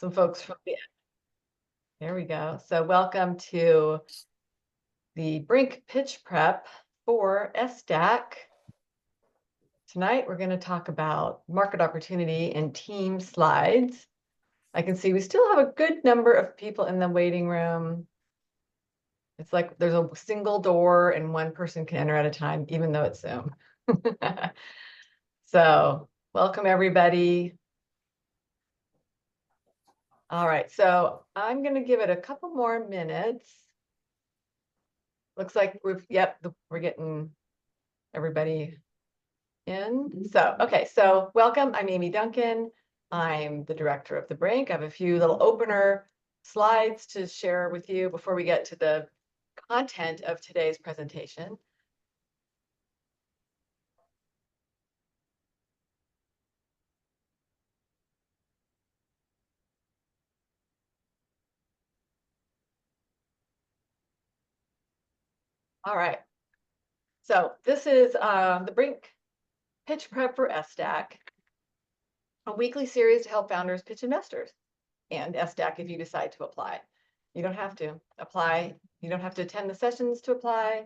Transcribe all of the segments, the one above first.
some folks from there we go. So welcome to the Brink pitch prep for SDAC. Tonight, we're going to talk about market opportunity and team slides. I can see we still have a good number of people in the waiting room. It's like there's a single door and one person can enter at a time, even though it's Zoom. So welcome, everybody. All right, so I'm going to give it a couple more minutes. Looks like we're getting everybody in. So, okay, so welcome. I'm Amy Duncan. I'm the director of the Brink. I have a few little opener slides to share with you before we get to the content of today's presentation. All right. So this is the Brink pitch prep for SDAC, a weekly series to help founders pitch investors and SDAC if you decide to apply. You don't have to apply. You don't have to attend the sessions to apply,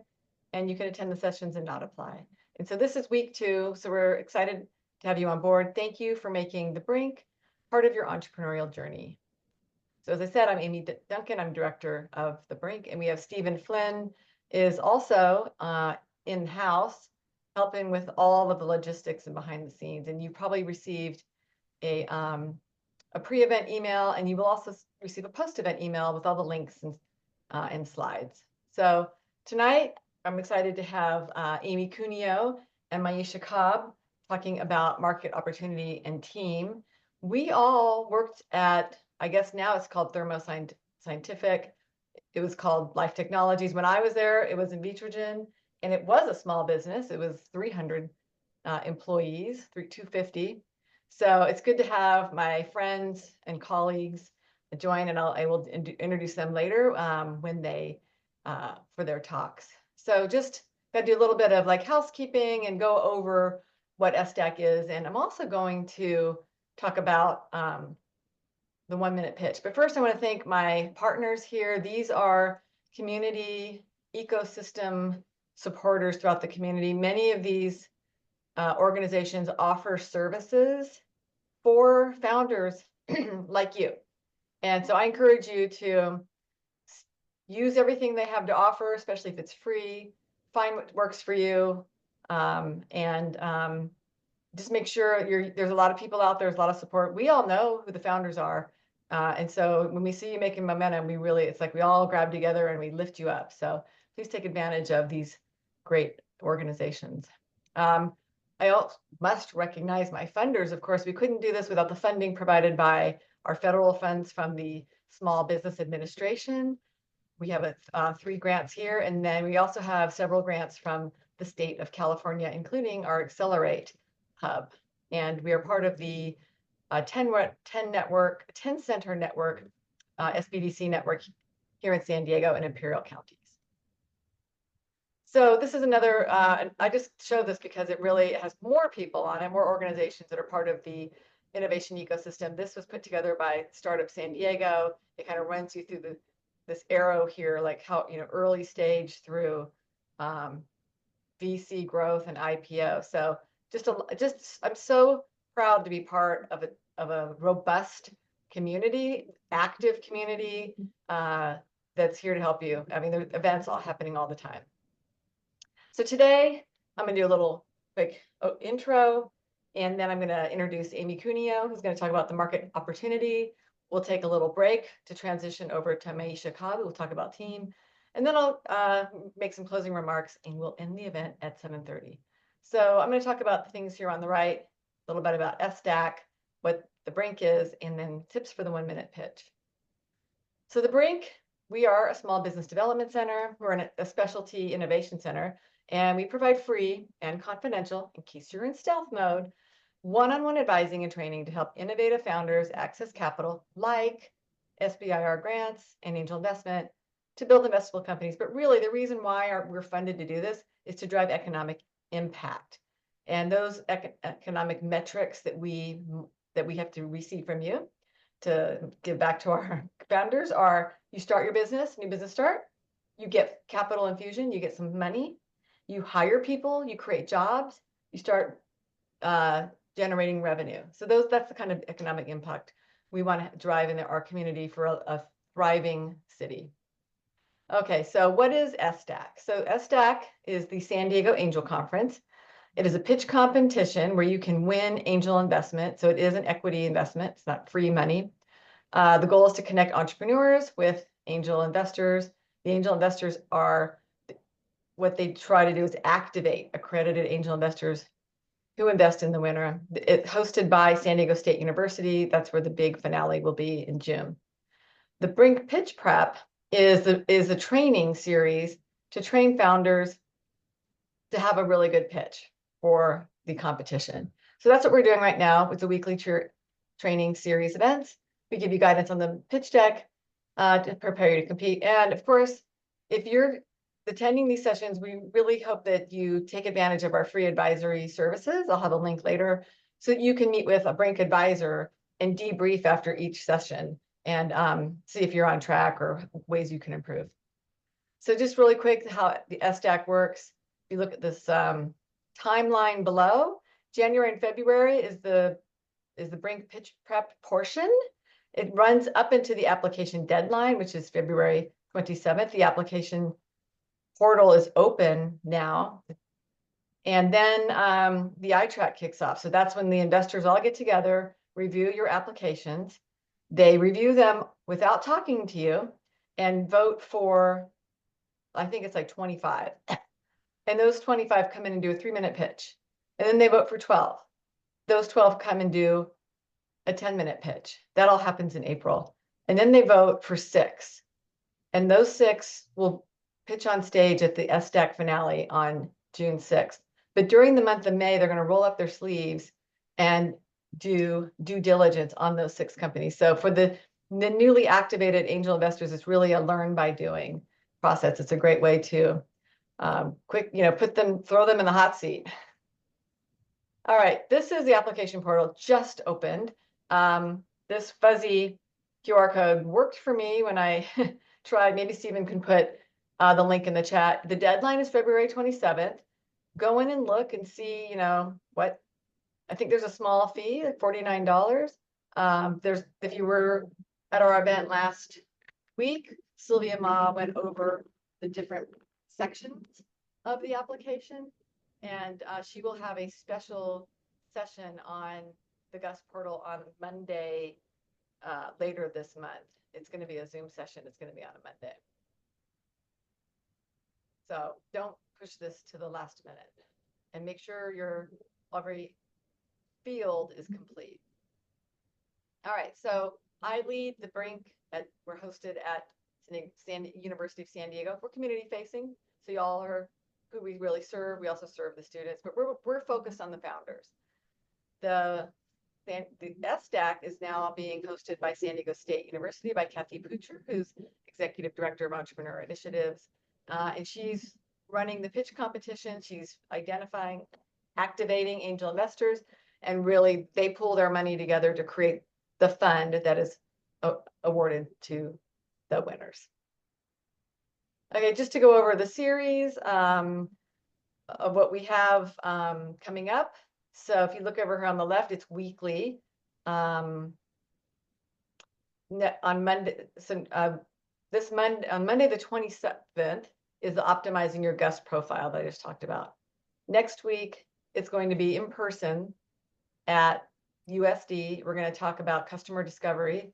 and you can attend the sessions and not apply. And so this is week 2, so we're excited to have you on board. Thank you for making the Brink part of your entrepreneurial journey. So as I said, I'm Amy Duncan. I'm director of the Brink, and we have Stephen Flynn is also in-house helping with all of the logistics and behind the scenes. And you probably received a pre-event email, and you will also receive a post-event email with all the links and slides. So tonight, I'm excited to have Amy Cuneo and Maisha Cobb talking about market opportunity and team. We all worked at, I guess now it's called Thermo Scientific. It was called Life Technologies. When I was there, it was in Vitrogen, and it was a small business. It was 300 employees, 250. So it's good to have my friends and colleagues join, and I will introduce them later when they for their talks. So just got to do a little bit of like housekeeping and go over what SDAC is, and I'm also going to talk about the 1-minute pitch. But first, I want to thank my partners here. These are community ecosystem supporters throughout the community. Many of these organizations offer services for founders like you. And so I encourage you to use everything they have to offer, especially if it's free, find what works for you, and just make sure there's a lot of people out there, there's a lot of support. We all know who the founders are. And so when we see you making momentum, it's like we all grab together and we lift you up. So please take advantage of these great organizations. I also must recognize my funders. Of course, we couldn't do this without the funding provided by our federal funds from the Small Business Administration. We have 3 grants here, and then we also have several grants from the state of California, including our Accelerate Hub. And we are part of the 10 center network, SBDC network here in San Diego and Imperial counties. So this is another, I just show this because it really has more people on it, more organizations that are part of the innovation ecosystem. This was put together by Startup San Diego. It kind of runs you through this arrow here, like how, early stage through VC growth and IPO. So I'm so proud to be part of a robust community, active community that's here to help you. I mean, there are events all happening all the time. So today, I'm going to do a little quick intro, and then I'm going to introduce Amy Cuneo, who's going to talk about the market opportunity. We'll take a little break to transition over to Maisha Cobb, who will talk about team. And then I'll make some closing remarks, and we'll end the event at 7:30. So I'm going to talk about the things here on the right, a little bit about SDAC, what the Brink is, and then tips for the 1-minute pitch. So the Brink, we are a small business development center. We're a specialty innovation center, and we provide free and confidential, in case you're in stealth mode, one-on-one advising and training to help innovative founders access capital like SBIR grants and angel investment to build investable companies. But really, the reason why we're funded to do this is to drive economic impact. And those economic metrics that we have to receive from you to give back to our founders are you start your business, new business start, you get capital infusion, you get some money, you hire people, you create jobs, you start generating revenue. So that's the kind of economic impact we want to drive in our community for a thriving city. Okay, so what is SDAC? So SDAC is the San Diego Angel Conference. It is a pitch competition where you can win angel investment. So it is an equity investment. It's not free money. The goal is to connect entrepreneurs with angel investors. The angel investors are what they try to do is activate accredited angel investors who invest in the winner. It's hosted by San Diego State University. That's where the big finale will be in June. The Brink Pitch Prep is a training series to train founders to have a really good pitch for the competition. So that's what we're doing right now. It's a weekly training series events. We give you guidance on the pitch deck to prepare you to compete. And of course, if you're attending these sessions, we really hope that you take advantage of our free advisory services. I'll have a link later so that you can meet with a Brink advisor and debrief after each session and see if you're on track or ways you can improve. So just really quick, how the SDAC works. If you look at this timeline below, January and February is the Brink pitch prep portion. It runs up into the application deadline, which is February 27th. The application portal is open now. And then the iTrack kicks off. So that's when the investors all get together, review your applications. They review them without talking to you and vote for, I think it's like 25. And those 25 come in and do a 3-minute pitch. And then they vote for 12. Those 12 come and do a 10-minute pitch. That all happens in April. And then they vote for 6. And those 6 will pitch on stage at the SDAC finale on June 6th. But during the month of May, they're going to roll up their sleeves and do due diligence on those 6 companies. So for the newly activated angel investors, it's really a learn by doing process. It's a great way to throw them in the hot seat. All right, this is the application portal just opened. This fuzzy QR code worked for me when I tried. Maybe Stephen can put the link in the chat. The deadline is February 27th. Go in and look and see, what, I think there's a small fee, like $49. If you were at our event last week, Sylvia Ma went over the different sections of the application, and she will have a special session on the Gus portal on Monday later this month. It's going to be a Zoom session. It's going to be on a Monday. So don't push this to the last minute, and make sure your every field is complete. All right, so I lead the Brink. We're hosted at University of San Diego. We're community facing, so y'all are who we really serve. We also serve the students, but we're focused on the founders. The SDAC is now being hosted by San Diego State University by Kathy Pucher, who's Executive Director of Entrepreneur Initiatives. And she's running the pitch competition. She's identifying, activating angel investors, and really they pull their money together to create the fund that is awarded to the winners. Okay, just to go over the series of what we have coming up. So if you look over here on the left, it's weekly. On Monday, on Monday the 27th is the optimizing your Gus profile that I just talked about. Next week, it's going to be in person at USD. We're going to talk about customer discovery,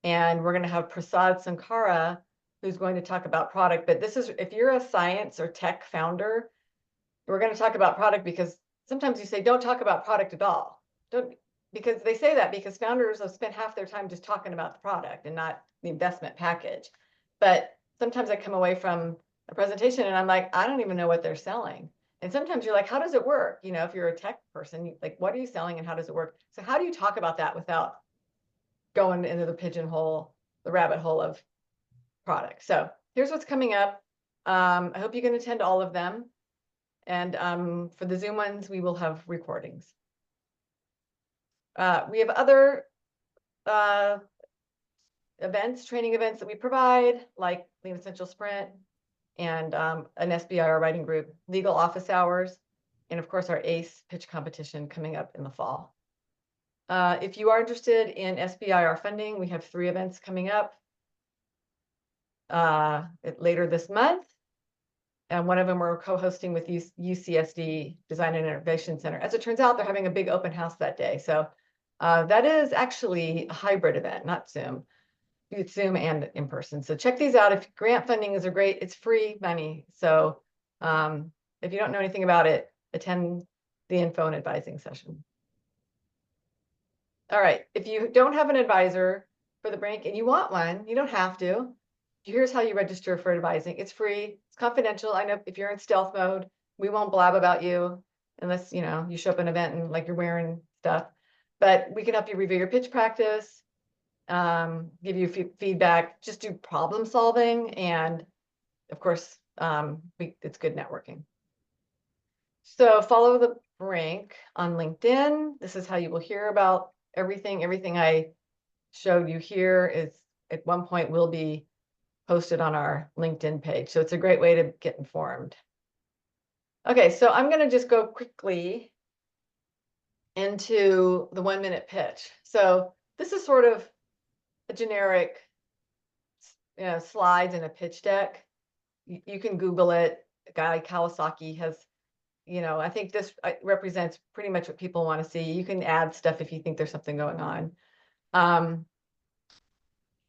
and we're going to have Prasad Sankara, who's going to talk about product. But this is, if you're a science or tech founder, we're going to talk about product, because sometimes you say, don't talk about product at all. Because they say that because founders have spent half their time just talking about the product and not the investment package. But sometimes I come away from a presentation and I'm like, I don't even know what they're selling. And sometimes you're like, how does it work? If you're a tech person, like, what are you selling and how does it work? So how do you talk about that without going into the rabbit hole of product? So here's what's coming up. I hope you can attend all of them. And for the Zoom ones, we will have recordings. We have other events, training events that we provide, like Lean Essential Sprint and an SBIR writing group, legal office hours, and of course our ACE pitch competition coming up in the fall. If you are interested in SBIR funding, we have 3 events coming up later this month. And one of them we're co-hosting with UCSD Design and Innovation Center. As it turns out, they're having a big open house that day. So that is actually a hybrid event, not Zoom. It's Zoom and in person. So check these out. If grant funding is great, it's free money. So if you don't know anything about it, attend the info and advising session. All right, if you don't have an advisor for the Brink and you want one, you don't have to. Here's how you register for advising. It's free, it's confidential. I know if you're in stealth mode, we won't blab about you unless you show up at an event and like you're wearing stuff. But we can help you review your pitch practice, give you feedback, just do problem solving, and of course, it's good networking. So follow the Brink on LinkedIn. This is how you will hear about everything. Everything I showed you here is at one point will be posted on our LinkedIn page. So it's a great way to get informed. Okay, so I'm going to just go quickly into the 1-minute pitch. So this is sort of a generic slides in a pitch deck. You can Google it. Guy Kawasaki has, I think this represents pretty much what people want to see. You can add stuff if you think there's something going on.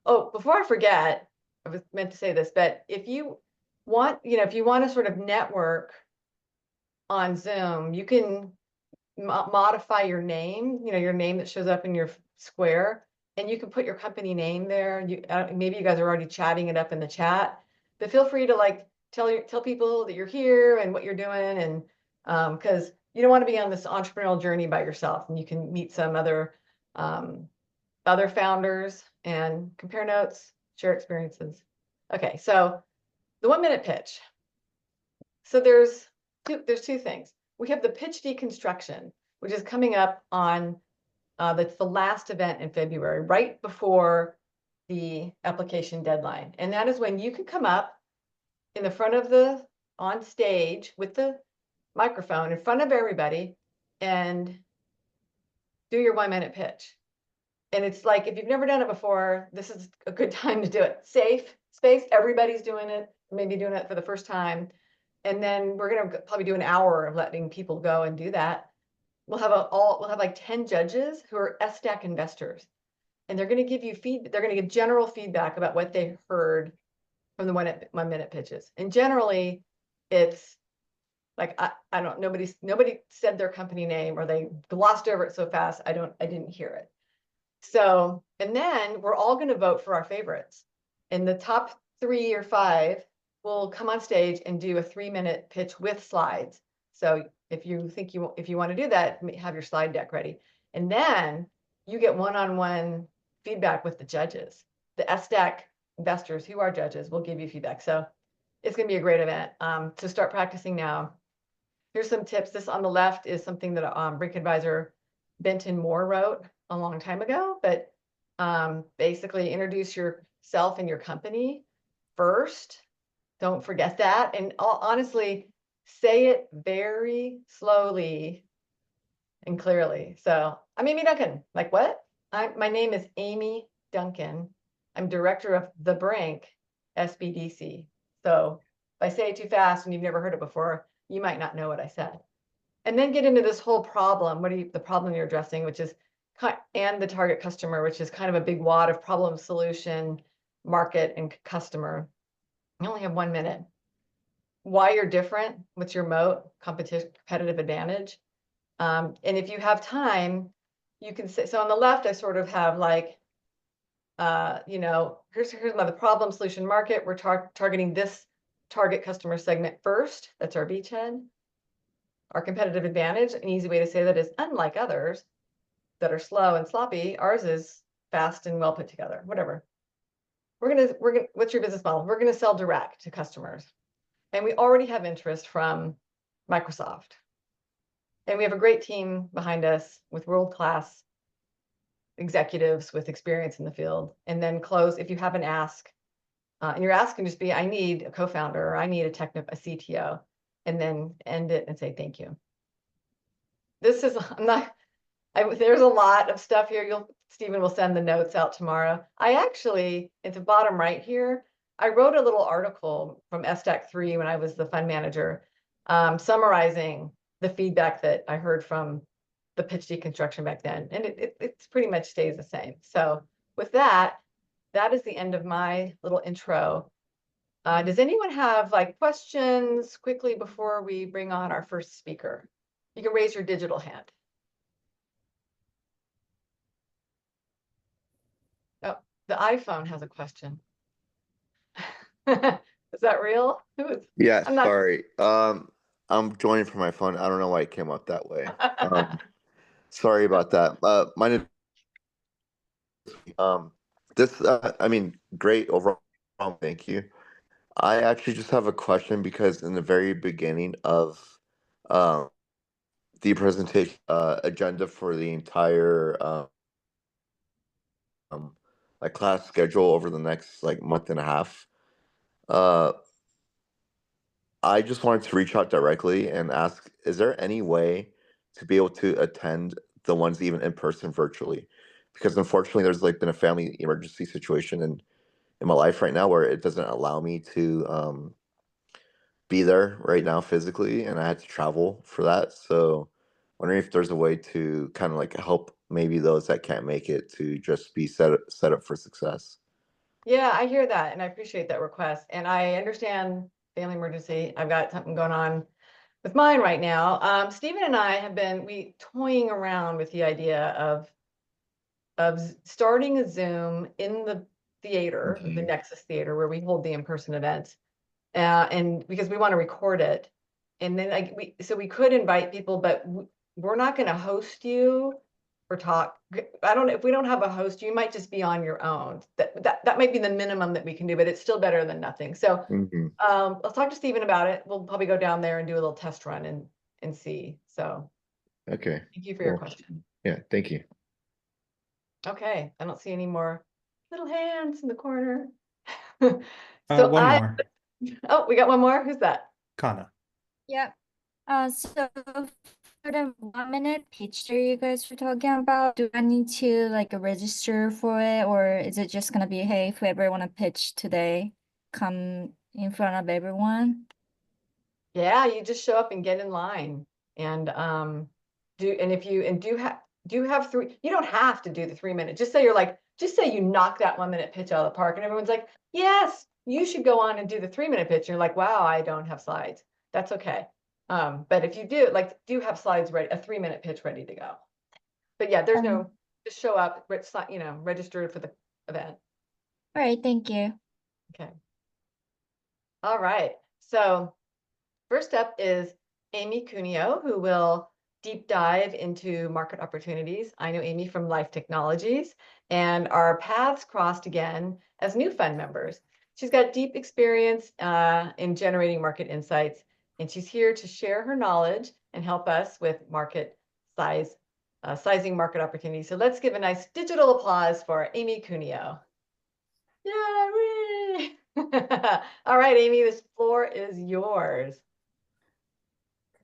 Oh, before I forget, I was meant to say this, but if you want, if you want to sort of network on Zoom, you can modify your name, your name that shows up in your square, and you can put your company name there. Maybe you guys are already chatting it up in the chat, but feel free to tell people that you're here and what you're doing, and because you don't want to be on this entrepreneurial journey by yourself, and you can meet some other founders and compare notes, share experiences. Okay, so the 1-minute pitch. So there's two things. We have the pitch deconstruction, which is coming up on that's the last event in February, right before the application deadline. And that is when you can come up in the front of on stage with the microphone in front of everybody and do your 1-minute pitch. And it's like, if you've never done it before, this is a good time to do it. Safe space, everybody's doing it, maybe doing it for the first time. And then we're going to probably do an hour of letting people go and do that. We'll have like 10 judges who are SDAC investors. And they're going to give you they're going to give general feedback about what they heard from the 1-minute pitches. And generally, it's like, I don't, nobody said their company name, or they glossed over it so fast, I didn't hear it. So, and then we're all going to vote for our favorites. And the top 3 or 5 will come on stage and do a 3-minute pitch with slides. So if you want to do that, have your slide deck ready. And then you get one-on-one feedback with the judges. The SDAC investors who are judges will give you feedback. So it's going to be a great event. So start practicing now. Here's some tips. This on the left is something that Brink advisor Benton Moore wrote a long time ago, but basically introduce yourself and your company first. Don't forget that. And honestly, say it very slowly and clearly. So I'm Amy Duncan. Like, what? My name is Amy Duncan. I'm director of the Brink SBDC. So if I say it too fast and you've never heard it before, you might not know what I said. And then get into this whole problem. The problem you're addressing, which is, and the target customer, which is kind of a big wad of problem, solution, market, and customer. You only have 1 minute. Why you're different, what's your moat, competitive advantage. And if you have time, you can say, so on the left, I sort of have like, here's the problem, solution, market. We're targeting this target customer segment first. That's our beachhead. Our competitive advantage, an easy way to say that is, unlike others that are slow and sloppy, ours is fast and well put together, whatever. What's your business model? We're gonna sell direct to customers. And we already have interest from Microsoft. And we have a great team behind us with world-class executives with experience in the field, and then close if you have an ask. And your ask can just be, I need a co-founder, or I need a CTO, and then end it and say thank you. This is, there's a lot of stuff here. Stephen will send the notes out tomorrow. I actually, at the bottom right here, I wrote a little article from SDAC 3 when I was the fund manager, summarizing the feedback that I heard from the pitch deconstruction back then. And it pretty much stays the same. So with that, that is the end of my little intro. Does anyone have like questions quickly before we bring on our first speaker? You can raise your digital hand. Oh, the iPhone has a question. Is that real? Yeah, I'm not. sorry. I'm joining from my phone. I don't know why it came up that way. Sorry about that. My name, this I mean, great overall. Thank you. I actually just have a question because in the very beginning of um the presentation agenda for the entire um like class schedule over the next like month and a half, uh I just wanted to reach out directly and ask, is there any way to be able to attend the ones even in person virtually? Because unfortunately, there's like been a family emergency situation in my life right now where it doesn't allow me to be there right now physically, and I had to travel for that. So, wondering if there's a way to kind of like help maybe those that can't make it to just be set up for success. Yeah, I hear that, and I appreciate that request. And I understand family emergency. I've got something going on with mine right now. Stephen and I have been toying around with the idea of starting a Zoom in the theater, the Mhm. Nexus Theater, where we hold the in-person events. And because we want to record it, and then like we could invite people, but we're not going to host you or talk. I don't know if we don't have a host, you might just be on your own. That might be the minimum that we can do, but it's still better than nothing. So Mhm. let's talk to Stephen about it. We'll probably go down there and do a little test run and see. So Okay. thank you for your Cool. question. Yeah. Thank you. Okay, I don't see any more little hands in the corner. One more. Oh, we got one more. Who's that? Kana. Yep. So for the 1 minute pitch that you guys were talking about, do I need to like register for it, or is it just gonna be, hey, whoever wanna pitch today, come in front of everyone? Yeah, you just show up and get in line and if you do have three, you don't have to do the 3 minute. Just say you knock that 1 minute pitch out of the park and everyone's like, yes, you should go on and do the 3 minute pitch. And you're like, wow, I don't have slides. That's okay. But if you do have slides ready, a 3 minute pitch ready to go. But yeah, there's no, just show up, register for the event. All right, thank you. Okay. All right. So first up is Amy Cuneo, who will deep dive into market opportunities. I know Amy from Life Technologies, and our paths crossed again as new fund members. She's got deep experience in generating market insights, and she's here to share her knowledge and help us with sizing market opportunities. So let's give a nice digital applause for Amy Cuneo. Yay! All right, Amy, this floor is yours.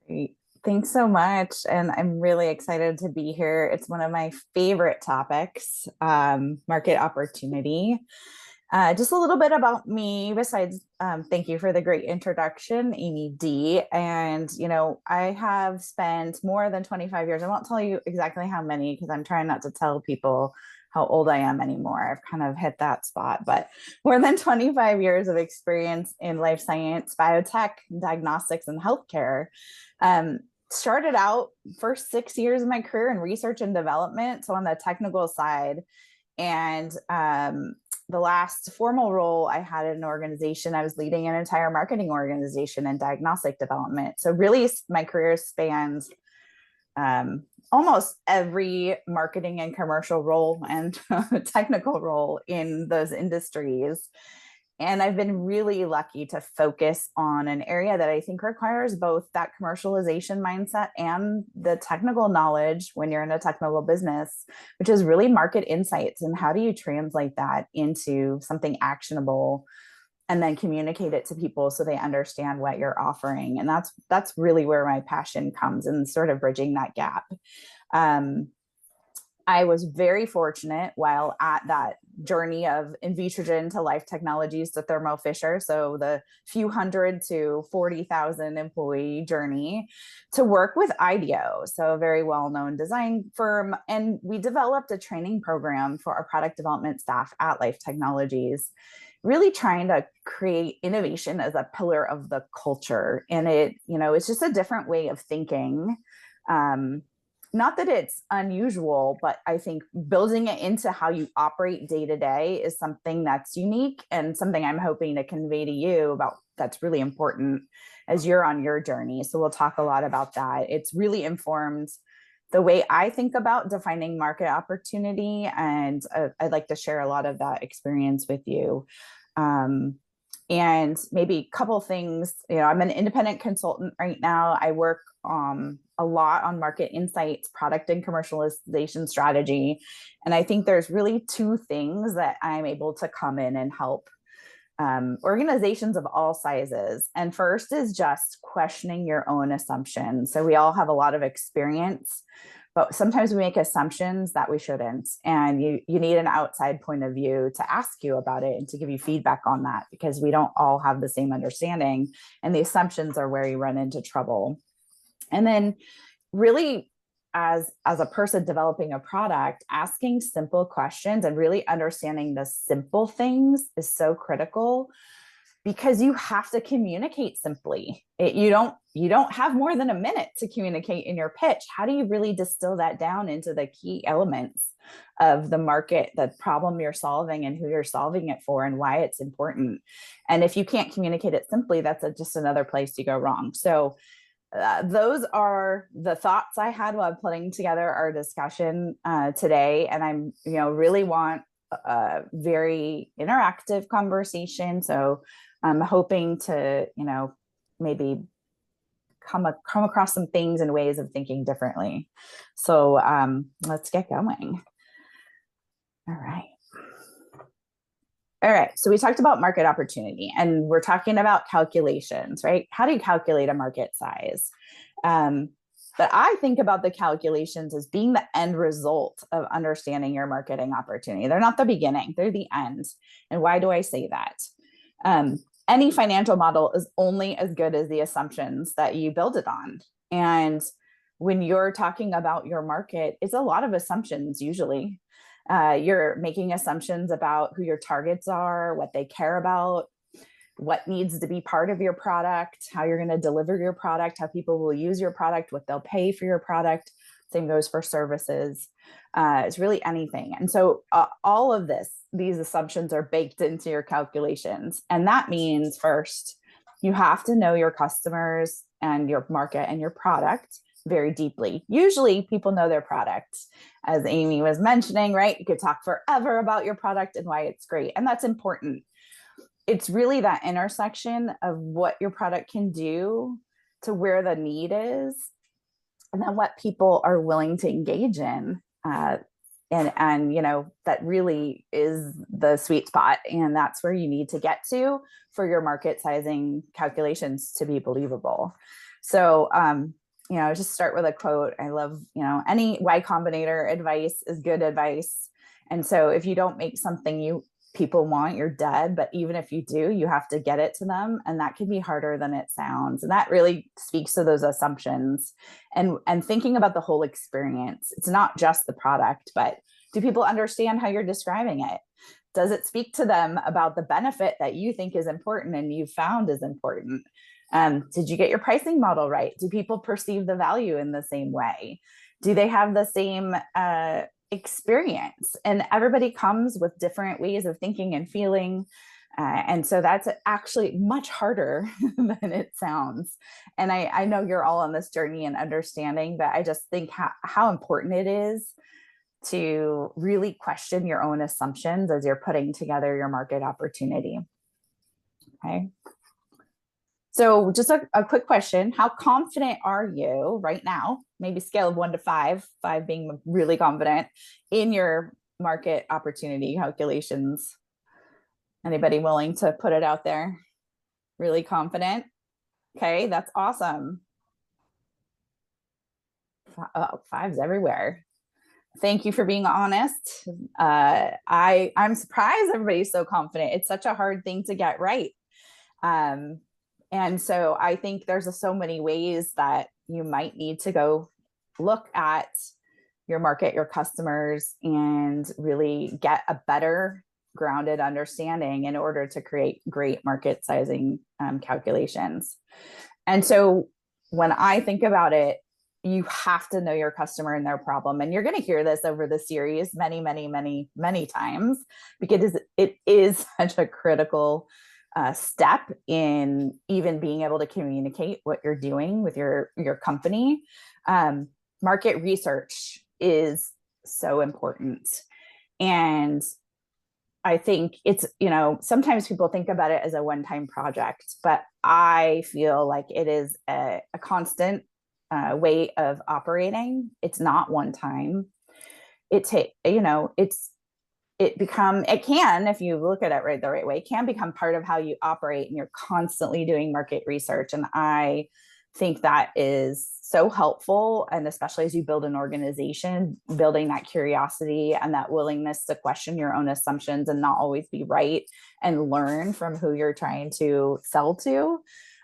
Great. Thanks so much. And I'm really excited to be here. It's one of my favorite topics, market opportunity. Just a little bit about me besides, thank you for the great introduction, Amy D. And, I have spent more than 25 years. I won't tell you exactly how many because I'm trying not to tell people how old I am anymore. I've kind of hit that spot, but more than 25 years of experience in life science, biotech, diagnostics, and healthcare. Started out first 6 years of my career in research and development, so on the technical side. And the last formal role I had in an organization, I was leading an entire marketing organization in diagnostic development. So really my career spans almost every marketing and commercial role and technical role in those industries. And I've been really lucky to focus on an area that I think requires both that commercialization mindset and the technical knowledge when you're in a technical business, which is really market insights. And how do you translate that into something actionable and then communicate it to people so they understand what you're offering? And that's really where my passion comes, and sort of bridging that gap. I was very fortunate while at that journey of Invitrogen to Life Technologies to Thermo Fisher, so the few hundred to 40,000 employee journey, to work with IDEO, so a very well-known design firm. And we developed a training program for our product development staff at Life Technologies, really trying to create innovation as a pillar of the culture. And it's just a different way of thinking. Not that it's unusual, but I think building it into how you operate day to day is something that's unique, and something I'm hoping to convey to you about that's really important as you're on your journey. So we'll talk a lot about that. It's really informed the way I think about defining market opportunity, and I'd like to share a lot of that experience with you. And maybe a couple things. I'm an independent consultant right now. I work a lot on market insights, product and commercialization strategy. And I think there's really two things that I'm able to come in and help organizations of all sizes. And first is just questioning your own assumptions. So we all have a lot of experience, but sometimes we make assumptions that we shouldn't. And you need an outside point of view to ask you about it and to give you feedback on that, because we don't all have the same understanding. And the assumptions are where you run into trouble. And then really, as a person developing a product, asking simple questions and really understanding the simple things is so critical, because you have to communicate simply. You don't have more than a minute to communicate in your pitch. How do you really distill that down into the key elements of the market, the problem you're solving, and who you're solving it for, and why it's important? And if you can't communicate it simply, that's just another place you go wrong. So those are the thoughts I had while putting together our discussion today. And I'm, really want a very interactive conversation. So I'm hoping to, maybe come across some things and ways of thinking differently. So let's get going. All right. All right, so we talked about market opportunity, and we're talking about calculations, right? How do you calculate a market size? But I think about the calculations as being the end result of understanding your marketing opportunity. They're not the beginning, they're the end. And why do I say that? Any financial model is only as good as the assumptions that you build it on. And when you're talking about your market, it's a lot of assumptions usually. You're making assumptions about who your targets are, what they care about, what needs to be part of your product, how you're going to deliver your product, how people will use your product, what they'll pay for your product. Same goes for services. It's really anything. And so all of these assumptions are baked into your calculations. And that means first, you have to know your customers and your market and your product very deeply. Usually people know their product. As Amy was mentioning, right? You could talk forever about your product and why it's great. And that's important. It's really that intersection of what your product can do to where the need is, and then what people are willing to engage in. And that really is the sweet spot. And that's where you need to get to for your market sizing calculations to be believable. So, just start with a quote. I love, any Y Combinator advice is good advice. And so if you don't make something people want, you're dead. But even if you do, you have to get it to them. And that can be harder than it sounds. And that really speaks to those assumptions and thinking about the whole experience. It's not just the product, but do people understand how you're describing it? Does it speak to them about the benefit that you think is important and you found is important? Did you get your pricing model right? Do people perceive the value in the same way? Do they have the same experience? And everybody comes with different ways of thinking and feeling. And so that's actually much harder than it sounds. And I know you're all on this journey and understanding, but I just think how important it is to really question your own assumptions as you're putting together your market opportunity. Okay. So just a quick question. How confident are you right now? Maybe scale of 1 to 5, 5 being really confident in your market opportunity calculations. Anybody willing to put it out there? Really confident? Okay, that's awesome. Oh, 5's everywhere. Thank you for being honest. I'm surprised everybody's so confident. It's such a hard thing to get right. And so I think there's so many ways that you might need to go look at your market, your customers, and really get a better grounded understanding in order to create great market sizing calculations. And so when I think about it, you have to know your customer and their problem. And you're going to hear this over the series many, many, many, many times, because it is such a critical step in even being able to communicate what you're doing with your company. Market research is so important. And I think it's, sometimes people think about it as a one-time project, but I feel like it is a constant way of operating. It's not one time. It can, if you look at it the right way, it can become part of how you operate, and you're constantly doing market research. And I think that is so helpful. And especially as you build an organization, building that curiosity and that willingness to question your own assumptions and not always be right, and learn from who you're trying to sell to,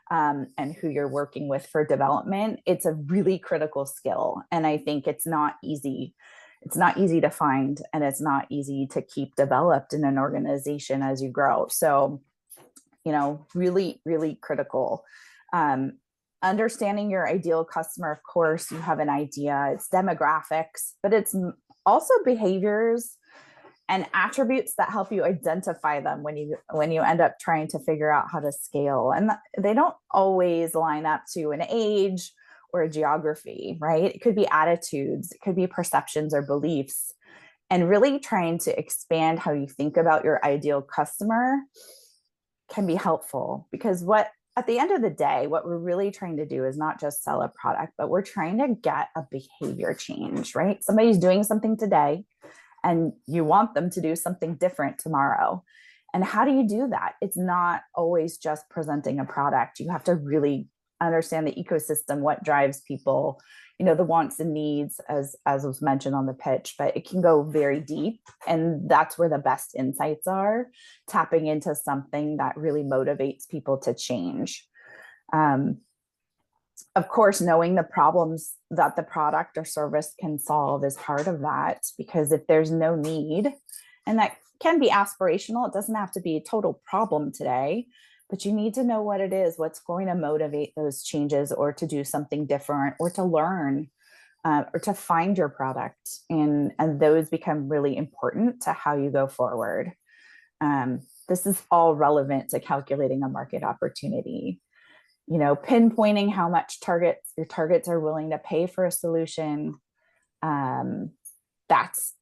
and who you're working with for development. It's a really critical skill. And I think it's not easy. It's not easy to find, and it's not easy to keep developed in an organization as you grow. So, really, really critical. Understanding your ideal customer, of course, you have an idea, it's demographics, but it's also behaviors and attributes that help you identify them when you end up trying to figure out how to scale. And they don't always line up to an age or a geography, right? It could be attitudes, it could be perceptions or beliefs. And really trying to expand how you think about your ideal customer can be helpful, because at the end of the day, what we're really trying to do is not just sell a product, but we're trying to get a behavior change, right? Somebody's doing something today and you want them to do something different tomorrow. And how do you do that? It's not always just presenting a product. You have to really understand the ecosystem, what drives people, the wants and needs, as was mentioned on the pitch, but it can go very deep. And that's where the best insights are, tapping into something that really motivates people to change. Of course, knowing the problems that the product or service can solve is part of that, because if there's no need, and that can be aspirational, it doesn't have to be a total problem today, but you need to know what it is, what's going to motivate those changes, or to do something different, or to learn, or to find your product. And those become really important to how you go forward. This is all relevant to calculating a market opportunity. Pinpointing how much your targets are willing to pay for a solution. That's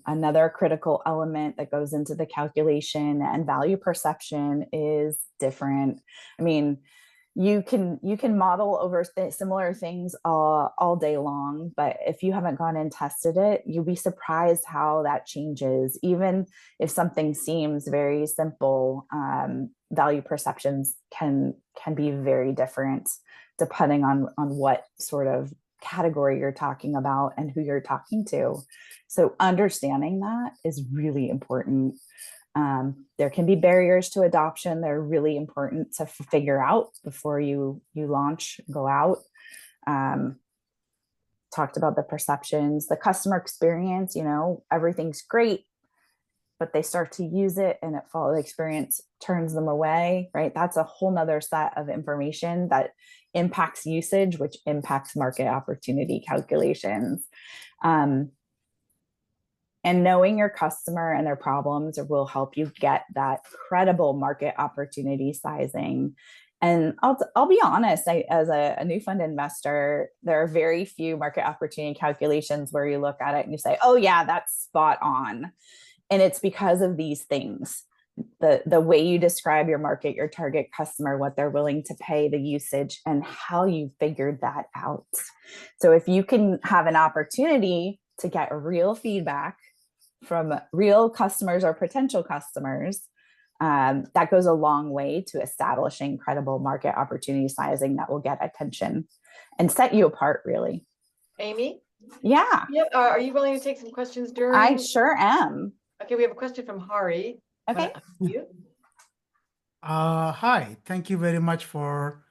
another critical element that goes into the calculation. And value perception is different. I mean, you can model over similar things all day long, but if you haven't gone and tested it, you'll be surprised how that changes. Even if something seems very simple, value perceptions can be very different depending on what sort of category you're talking about and who you're talking to. So understanding that is really important. There can be barriers to adoption. They're really important to figure out before you launch, go out. Talked about the perceptions, the customer experience, everything's great, but they start to use it and the experience turns them away, right? That's a whole nother set of information that impacts usage, which impacts market opportunity calculations. And knowing your customer and their problems will help you get that credible market opportunity sizing. And I'll be honest, as a new fund investor, there are very few market opportunity calculations where you look at it and you say, oh yeah, that's spot on. And it's because of these things. the way you describe your market, your target customer, what they're willing to pay, the usage, and how you figured that out. So if you can have an opportunity to get real feedback from real customers or potential customers, that goes a long way to establishing credible market opportunity sizing that will get attention and set you apart, really. Amy? Yeah, Yep. Are you willing to take some questions during? I sure am. Okay, we have a question from Hari. Okay. You? Hi, thank you very much for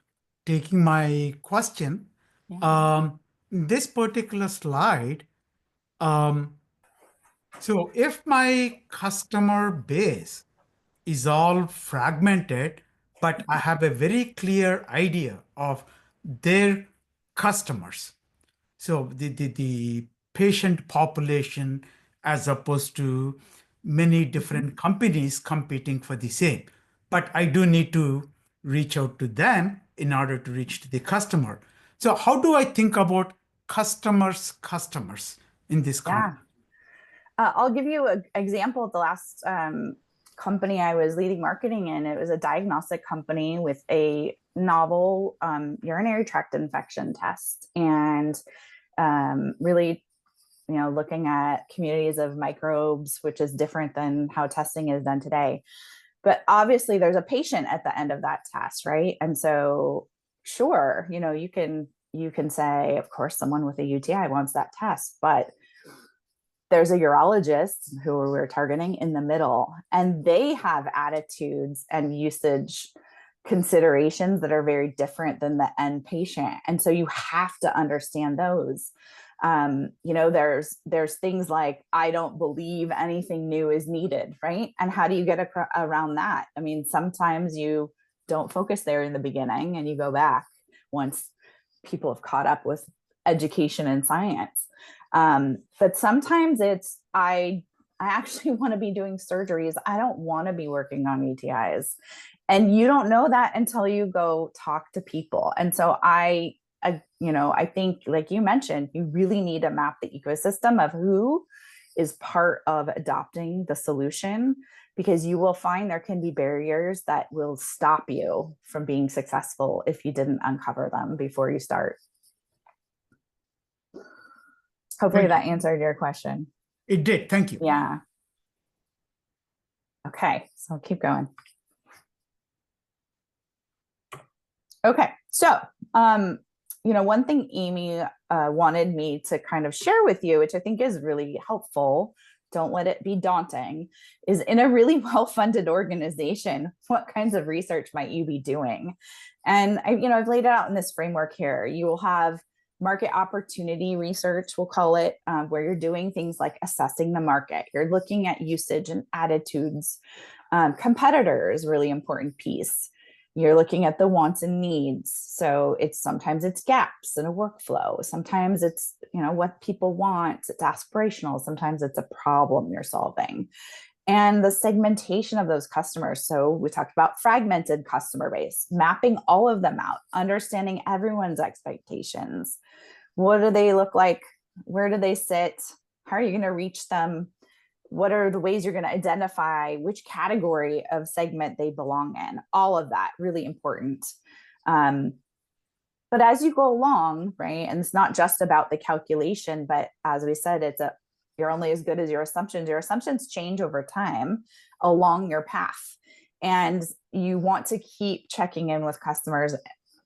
taking my question. Yeah. This particular slide, so if my customer base is all fragmented, but I have a very clear idea of their customers. So the patient population as opposed to many different companies competing for the same. But I do need to reach out to them in order to reach to the customer. So how do I think about customers in this context? Yeah. I'll give you an example of the last company I was leading marketing in. It was a diagnostic company with a novel urinary tract infection test, and really, looking at communities of microbes, which is different than how testing is done today. But obviously, there's a patient at the end of that test, right? And so, sure, you can say, of course, someone with a UTI wants that test, but there's a urologist who we're targeting in the middle, and they have attitudes and usage considerations that are very different than the end patient. And so you have to understand those. There's things like, I don't believe anything new is needed, right? And how do you get around that? I mean, sometimes you don't focus there in the beginning and you go back once people have caught up with education and science. But sometimes it's, I actually want to be doing surgeries. I don't want to be working on UTIs. And you don't know that until you go talk to people. And so I think, like you mentioned, you really need to map the ecosystem of who is part of adopting the solution, because you will find there can be barriers that will stop you from being successful if you didn't uncover them before you start. Hopefully that answered your question. It did. Thank you. Yeah. Okay, so I'll keep going. Okay, so, one thing Amy wanted me to kind of share with you, which I think is really helpful, don't let it be daunting, is in a really well-funded organization, what kinds of research might you be doing? And I've laid it out in this framework here. You will have market opportunity research, we'll call it, where you're doing things like assessing the market. You're looking at usage and attitudes. Competitors, really important piece. You're looking at the wants and needs. So sometimes it's gaps in a workflow. Sometimes it's, what people want. It's aspirational. Sometimes it's a problem you're solving. And the segmentation of those customers. So we talked about fragmented customer base, mapping all of them out, understanding everyone's expectations. What do they look like? Where do they sit? How are you going to reach them? What are the ways you're going to identify which category of segment they belong in? All of that, really important. But as you go along, right, and it's not just about the calculation, but as we said, you're only as good as your assumptions. Your assumptions change over time along your path. And you want to keep checking in with customers,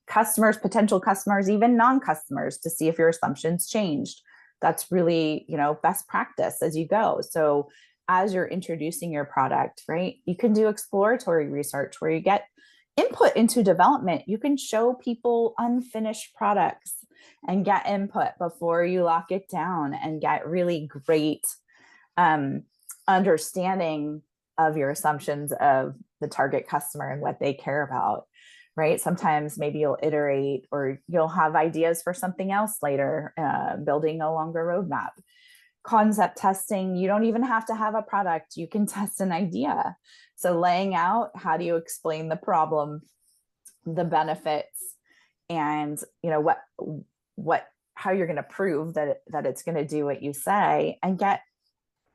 potential customers, even non-customers, to see if your assumptions changed. That's really, best practice as you go. So as you're introducing your product, right, you can do exploratory research where you get input into development. You can show people unfinished products and get input before you lock it down, and get really great understanding of your assumptions of the target customer and what they care about, right? Sometimes maybe you'll iterate, or you'll have ideas for something else later, building a longer roadmap. Concept testing, you don't even have to have a product. You can test an idea. So laying out, how do you explain the problem, the benefits, and how you're going to prove that it's going to do what you say, and get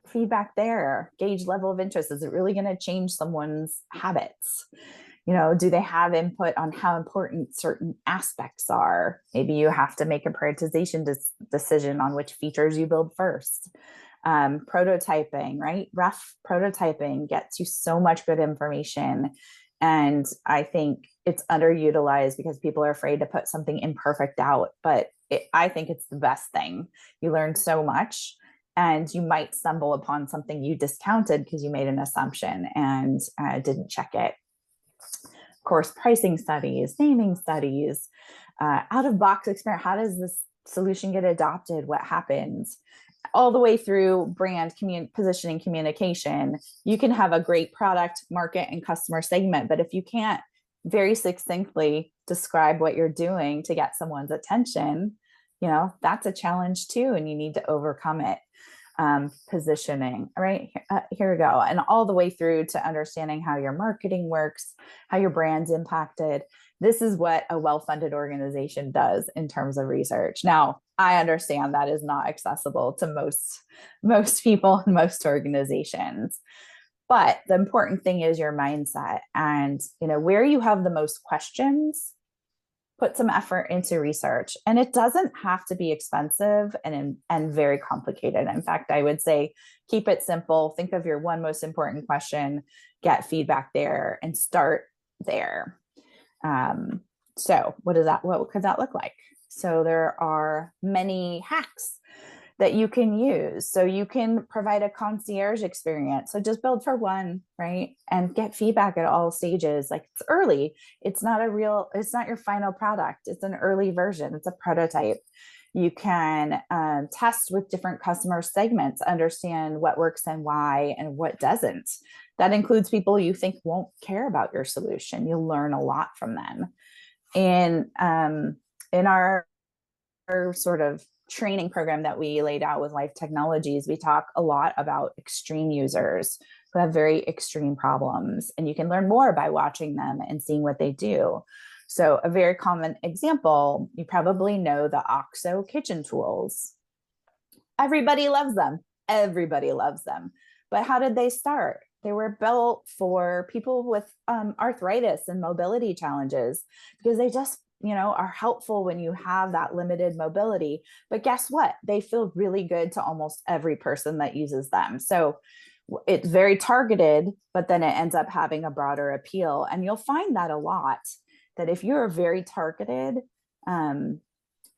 feedback there, gauge level of interest. Is it really going to change someone's habits? You know, do they have input on how important certain aspects are? Maybe you have to make a prioritization decision on which features you build first. Prototyping, right? Rough prototyping gets you so much good information. And I think it's underutilized because people are afraid to put something imperfect out. But I think it's the best thing. You learn so much, and you might stumble upon something you discounted because you made an assumption and didn't check it. Of course, pricing studies, naming studies, out-of-box experience. How does this solution get adopted? What happens? All the way through brand positioning communication. You can have a great product, market, and customer segment, but if you can't very succinctly describe what you're doing to get someone's attention, you know, that's a challenge too, and you need to overcome it. Positioning, right? Here we go. And all the way through to understanding how your marketing works, how your brand's impacted. This is what a well-funded organization does in terms of research. Now, I understand that is not accessible to most people and most organizations. But the important thing is your mindset, and you know, where you have the most questions, put some effort into research. And it doesn't have to be expensive and very complicated. In fact, I would say keep it simple. Think of your one most important question, get feedback there, and start there. So what could that look like? So there are many hacks that you can use. So you can provide a concierge experience. So just build for one, right? And get feedback at all stages. Like, it's early. It's not your final product. It's an early version. It's a prototype. You can test with different customer segments, understand what works and why and what doesn't. That includes people you think won't care about your solution. You'll learn a lot from them. And in our sort of training program that we laid out with Life Technologies, we talk a lot about extreme users who have very extreme problems, and you can learn more by watching them and seeing what they do. So a very common example, you probably know the OXO kitchen tools. Everybody loves them. Everybody loves them. But how did they start? They were built for people with arthritis and mobility challenges, because they just, you know, are helpful when you have that limited mobility. But guess what? They feel really good to almost every person that uses them. So it's very targeted, but then it ends up having a broader appeal. And you'll find that a lot, that if you're very targeted and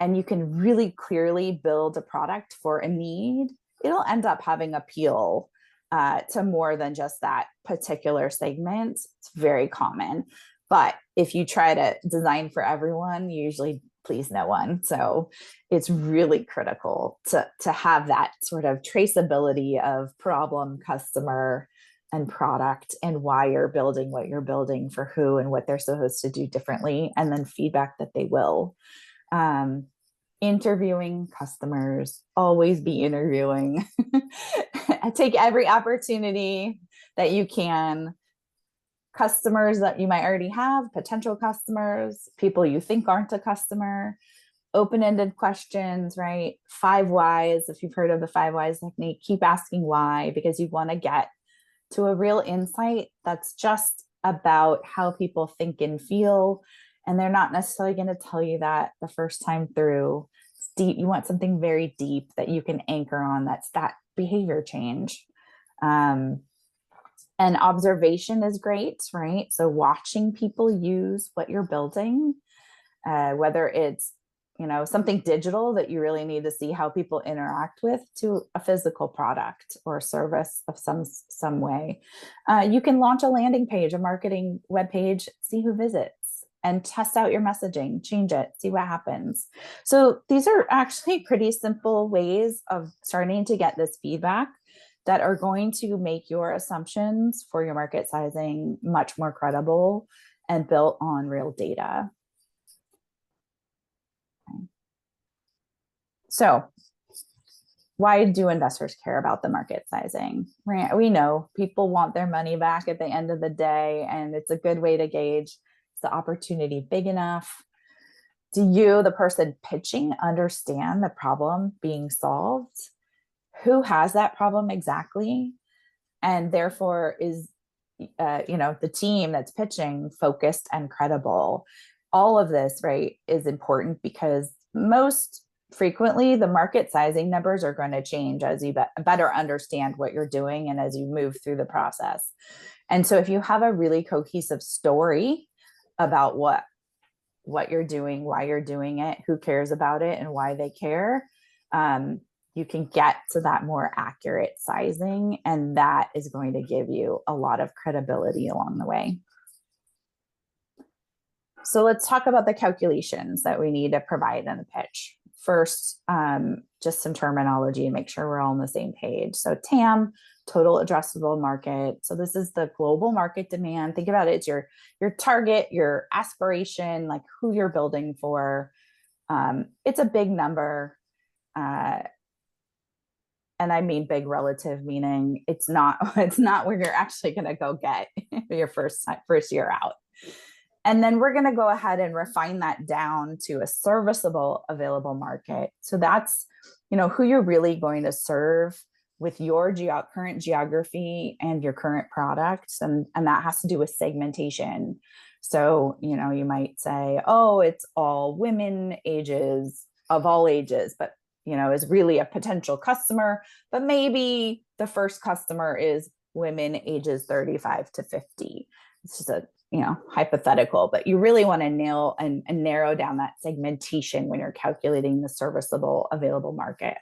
you can really clearly build a product for a need, it'll end up having appeal to more than just that particular segment. It's very common. But if you try to design for everyone, you usually please no one. So it's really critical to have that sort of traceability of problem, customer, and product, and why you're building what you're building, for who and what they're supposed to do differently, and then feedback that they will. Interviewing customers, always be interviewing. Take every opportunity that you can. Customers that you might already have, potential customers, people you think aren't a customer, open-ended questions, right? 5 whys. If you've heard of the 5 whys technique, keep asking why, because you want to get to a real insight that's just about how people think and feel. And they're not necessarily going to tell you that the first time through. It's deep. You want something very deep that you can anchor on. That's that behavior change. And observation is great, right? So watching people use what you're building, whether it's, you know, something digital that you really need to see how people interact with, to a physical product or service of some way. You can launch a landing page, a marketing web page, see who visits, and test out your messaging, change it, see what happens. So these are actually pretty simple ways of starting to get this feedback that are going to make your assumptions for your market sizing much more credible and built on real data. Okay. So why do investors care about the market sizing? Right? We know people want their money back at the end of the day, and it's a good way to gauge, is the opportunity big enough? Do you, the person pitching, understand the problem being solved? who has that problem exactly, and therefore is the team that's pitching focused and credible. All of this, right, is important because most frequently the market sizing numbers are going to change as you better understand what you're doing and as you move through the process. And so if you have a really cohesive story about what you're doing, why you're doing it, who cares about it, and why they care, you can get to that more accurate sizing, and that is going to give you a lot of credibility along the way. So let's talk about the calculations that we need to provide in the pitch. First, just some terminology and make sure we're all on the same page. So TAM, total addressable market. So this is the global market demand. Think about it, it's your target, your aspiration, like who you're building for. It's a big number. And I mean big relative, meaning it's not where you're actually going to go get your first year out. And then we're going to go ahead and refine that down to a serviceable available market. So that's, who you're really going to serve with your current geography and your current products. And that has to do with segmentation. So, you might say, oh, it's all women of all ages, but is really a potential customer, but maybe the first customer is women ages 35 to 50. It's just a, hypothetical, but you really want to nail and narrow down that segmentation when you're calculating the serviceable available market.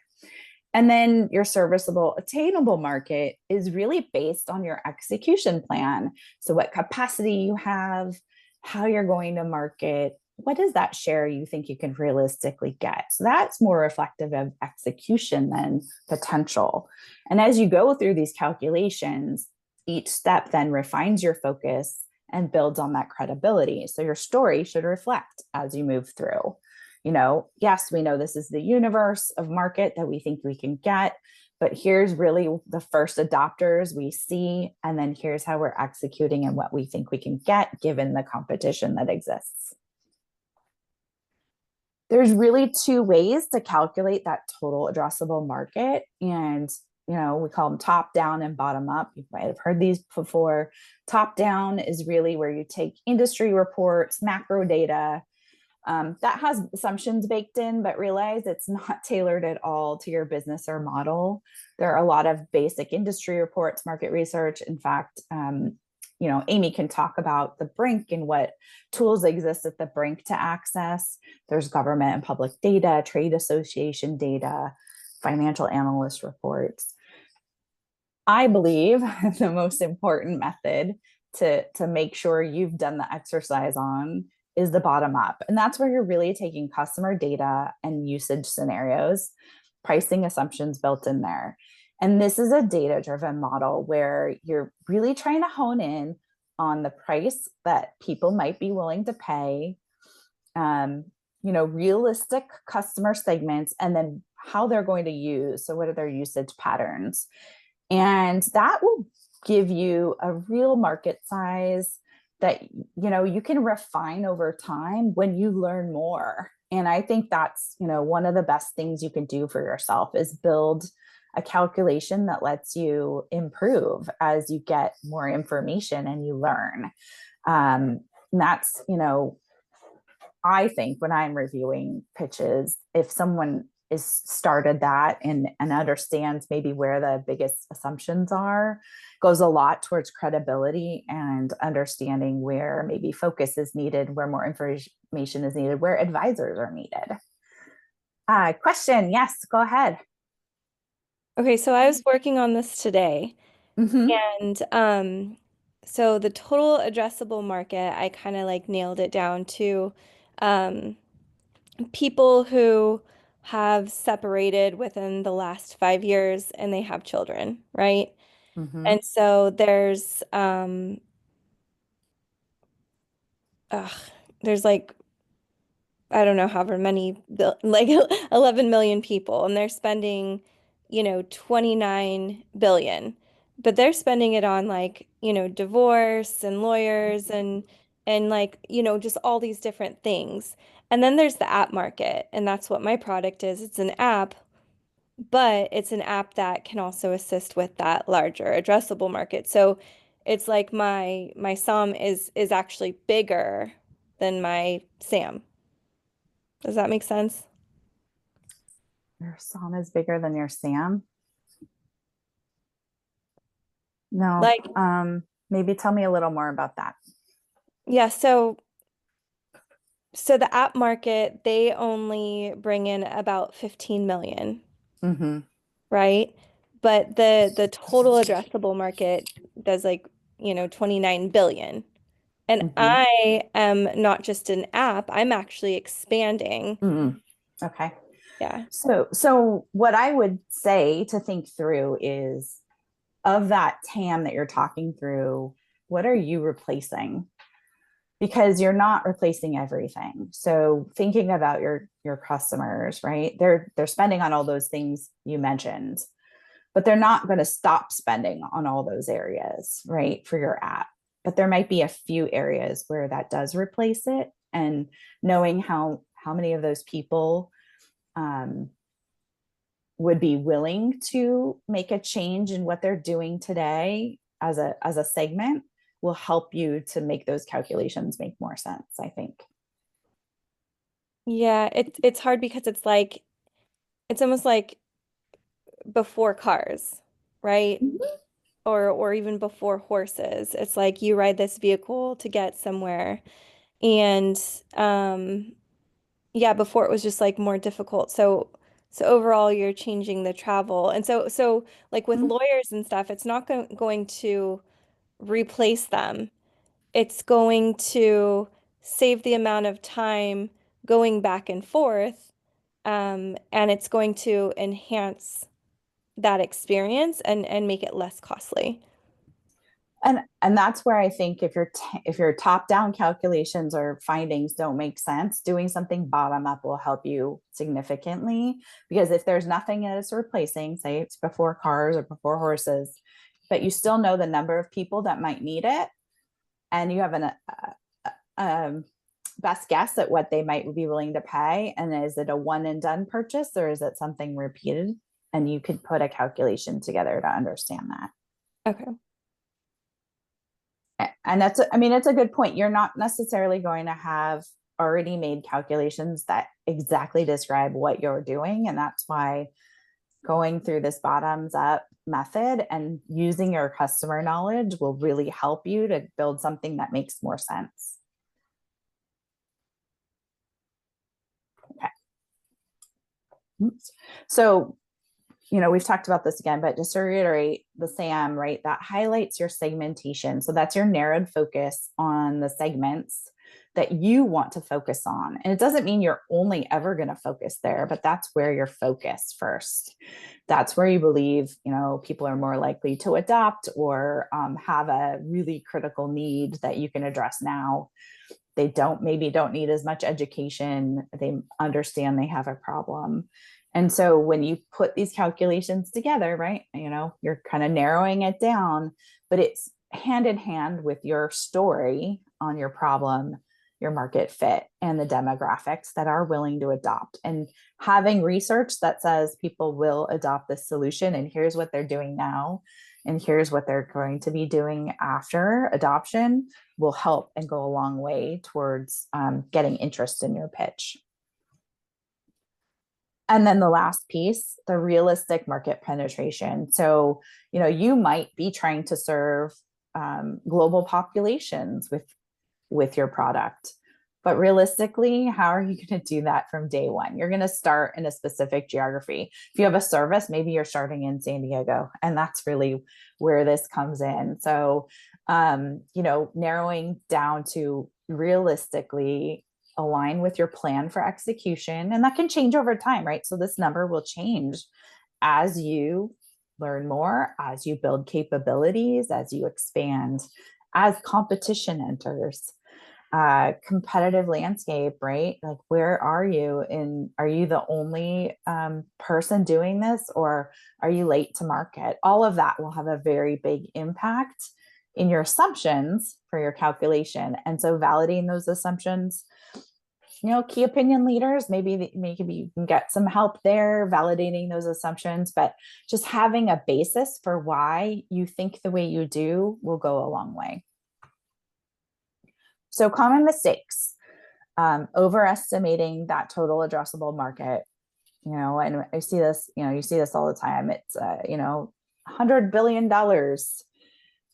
And then your serviceable attainable market is really based on your execution plan. So what capacity you have, how you're going to market, what is that share you think you can realistically get? So that's more reflective of execution than potential. And as you go through these calculations, each step then refines your focus and builds on that credibility. So your story should reflect as you move through. Yes, we know this is the universe of market that we think we can get, but here's really the first adopters we see, and then here's how we're executing and what we think we can get given the competition that exists. There's really two ways to calculate that total addressable market. And, we call them top down and bottom up. You might have heard these before. Top down is really where you take industry reports, macro data, that has assumptions baked in, but realize it's not tailored at all to your business or model. There are a lot of basic industry reports, market research. In fact, Amy can talk about the Brink and what tools exist at the Brink to access. There's government and public data, trade association data, financial analyst reports. I believe the most important method to make sure you've done the exercise on is the bottom up. And that's where you're really taking customer data and usage scenarios, pricing assumptions built in there. And this is a data-driven model where you're really trying to hone in on the price that people might be willing to pay, realistic customer segments, and then how they're going to use. So what are their usage patterns? And that will give you a real market size that, you can refine over time when you learn more. And I think that's, one of the best things you can do for yourself is build a calculation that lets you improve as you get more information and you learn. And that's, I think when I'm reviewing pitches, if someone is started that and understands maybe where the biggest assumptions are, goes a lot towards credibility and understanding where maybe focus is needed, where more information is needed, where advisors are needed. Question, yes, go ahead. Okay, so I was working on this today, Mm-hmm. and so the total addressable market, I kind of like nailed it down to people who have separated within the last 5 years and they have children, right? Mm-hmm. And so there's like I don't know, however many, like 11 million people, and they're spending, 29 billion. But they're spending it on like, divorce and lawyers and like, just all these different things. And then there's the app market, and that's what my product is. It's an app but it's an app that can also assist with that larger addressable market. So it's like my SOM is actually bigger than my SAM. Does that make sense? Your SOM is bigger than your SAM? No. Like, Maybe tell me a little more about that. yeah, so the app market, they only bring in about 15 million, Mm-hmm. right? But the total addressable market does like, 29 billion. And Mm-hmm. I am not just an app, I'm actually expanding. Mm-hmm. Okay. Yeah. So what I would say to think through is, of that TAM that you're talking through, what are you replacing? Because you're not replacing everything. So thinking about your customers, right? They're spending on all those things you mentioned, but they're not going to stop spending on all those areas, right? For your app. But there might be a few areas where that does replace it, and knowing how many of those people would be willing to make a change in what they're doing today as a segment will help you to make those calculations make more sense, I think. Yeah, it's hard because it's almost like before cars, right? Or even before horses. It's like you ride this vehicle to get somewhere. And yeah, before it was just like more difficult. So overall you're changing the travel. And so like with lawyers and stuff, it's not going to replace them. It's going to save the amount of time going back and forth, and it's going to enhance that experience and make it less costly. And that's where I think if your top down calculations or findings don't make sense, doing something bottom up will help you significantly. Because if there's nothing that it's replacing, say it's before cars or before horses, but you still know the number of people that might need it, and you have an best guess at what they might be willing to pay, and is it a one and done purchase, or is it something repeated? And you could put a calculation together to understand that. Okay. And it's a good point. You're not necessarily going to have already made calculations that exactly describe what you're doing. And that's why going through this bottoms up method and using your customer knowledge will really help you to build something that makes more sense. Okay. Oops. So, we've talked about this again, but just to reiterate, the SAM, right, that highlights your segmentation. So that's your narrowed focus on the segments that you want to focus on. And it doesn't mean you're only ever going to focus there, but that's where you're focused first. That's where you believe, people are more likely to adopt or have a really critical need that you can address now. They maybe don't need as much education. They understand they have a problem. And so when you put these calculations together, right, you're kind of narrowing it down, but it's hand in hand with your story on your problem, your market fit, and the demographics that are willing to adopt. And having research that says people will adopt this solution, and here's what they're doing now, and here's what they're going to be doing after adoption, will help and go a long way towards getting interest in your pitch. And then the last piece, the realistic market penetration. So, you might be trying to serve global populations with your product, but realistically, how are you going to do that from day one? You're going to start in a specific geography. If you have a service, maybe you're starting in San Diego, and that's really where this comes in. So, narrowing down to realistically align with your plan for execution, and that can change over time, right? So this number will change as you learn more, as you build capabilities, as you expand, as competition enters, competitive landscape, right? Like, where are you are you the only person doing this, or are you late to market? All of that will have a very big impact in your assumptions for your calculation. And so validating those assumptions key opinion leaders, maybe you can get some help there validating those assumptions, but just having a basis for why you think the way you do will go a long way. So common mistakes, overestimating that total addressable market, and I see this, you see this all the time. It's, $100 billion,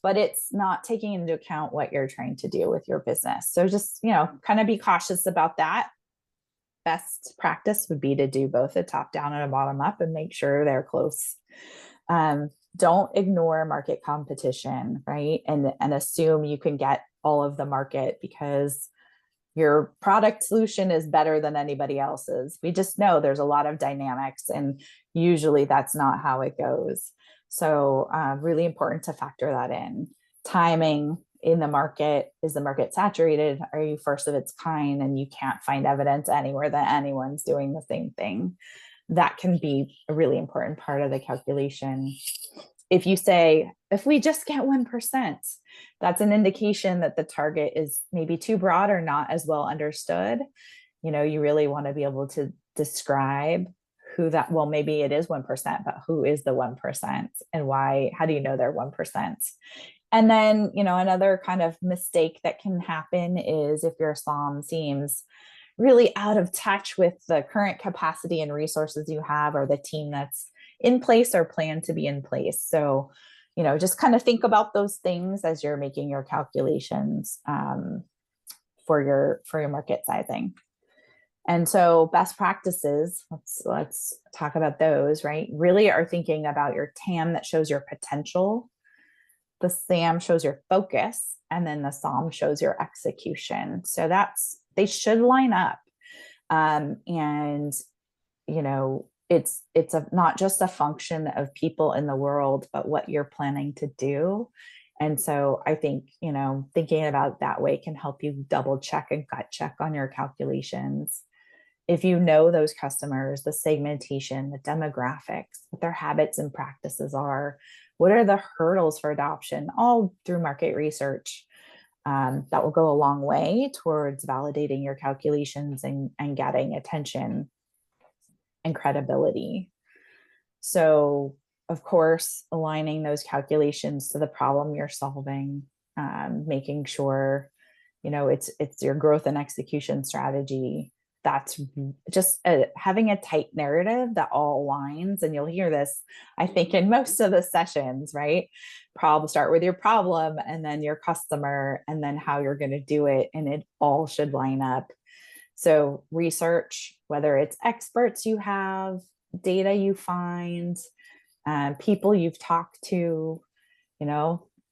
but it's not taking into account what you're trying to do with your business. So just, kind of be cautious about that. Best practice would be to do both a top down and a bottom up and make sure they're close. Don't ignore market competition, right? And assume you can get all of the market because your product solution is better than anybody else's. We just know there's a lot of dynamics, and usually that's not how it goes. So really important to factor that in. Timing in the market. Is the market saturated? Are you first of its kind and you can't find evidence anywhere that anyone's doing the same thing? That can be a really important part of the calculation. If you say, if we just get 1%, that's an indication that the target is maybe too broad or not as well understood. You really want to be able to describe who that, well, maybe it is 1%, but who is the 1% and why, how do you know they're 1%? And then, another kind of mistake that can happen is if your SOM seems really out of touch with the current capacity and resources you have, or the team that's in place or plan to be in place. So, just kind of think about those things as you're making your calculations for your market sizing. And so best practices, let's talk about those, right? Really are thinking about your TAM that shows your potential. The SAM shows your focus, and then the SOM shows your execution. So they should line up. It's not just a function of people in the world, but what you're planning to do. And so I think, thinking about it that way can help you double check and gut check on your calculations. If you know those customers, the segmentation, the demographics, what their habits and practices are, what are the hurdles for adoption, all through market research, that will go a long way towards validating your calculations and getting attention and credibility. So, of course, aligning those calculations to the problem you're solving, making sure, it's your growth and execution strategy. That's just having a tight narrative that all aligns. And you'll hear this, I think, in most of the sessions, right? Start with your problem, and then your customer, and then how you're going to do it. And it all should line up. So research, whether it's experts you have, data you find, people you've talked to,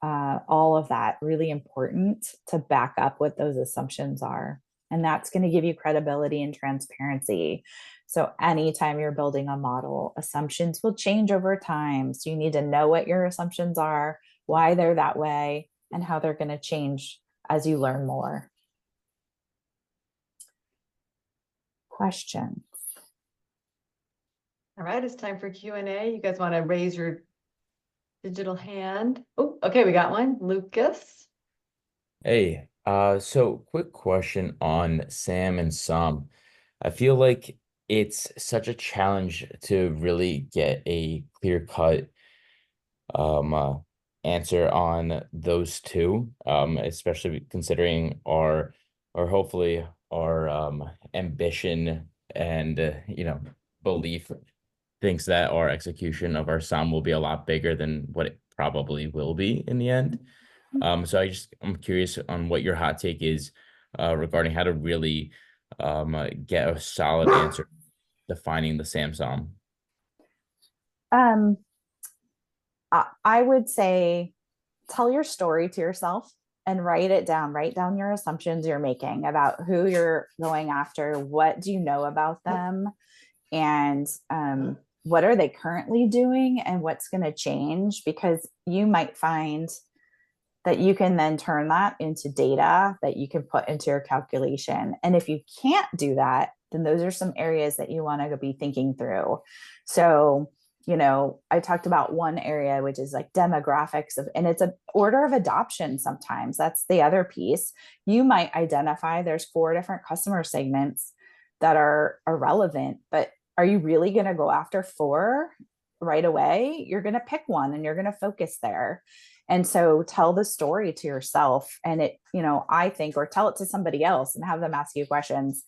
all of that really important to back up what those assumptions are. And that's going to give you credibility and transparency. So anytime you're building a model, assumptions will change over time. So you need to know what your assumptions are, why they're that way, and how they're going to change as you learn more. Questions? All right, it's time for Q&A. You guys want to raise your digital hand? Oh, okay, we got one. Lucas. Hey, so quick question on SAM and SOM. I feel like it's such a challenge to really get a clear-cut answer on those two, especially considering our hopefully our ambition and belief thinks that our execution of our SOM will be a lot bigger than what it probably will be in the end. So I'm curious on what your hot take is regarding how to really get a solid answer defining the SAM SOM. I would say tell your story to yourself and write it down. Write down your assumptions you're making about who you're going after. What do you know about them? And what are they currently doing, and what's going to change? Because you might find that you can then turn that into data that you can put into your calculation. And if you can't do that, then those are some areas that you want to be thinking through. So you know, I talked about one area, which is like demographics of, and it's a order of adoption. Sometimes that's the other piece. You might identify there's 4 different customer segments that are relevant, but are you really going to go after 4 right away? You're going to pick one and you're going to focus there. And so tell the story to yourself, and it, you know, I think, or tell it to somebody else and have them ask you questions,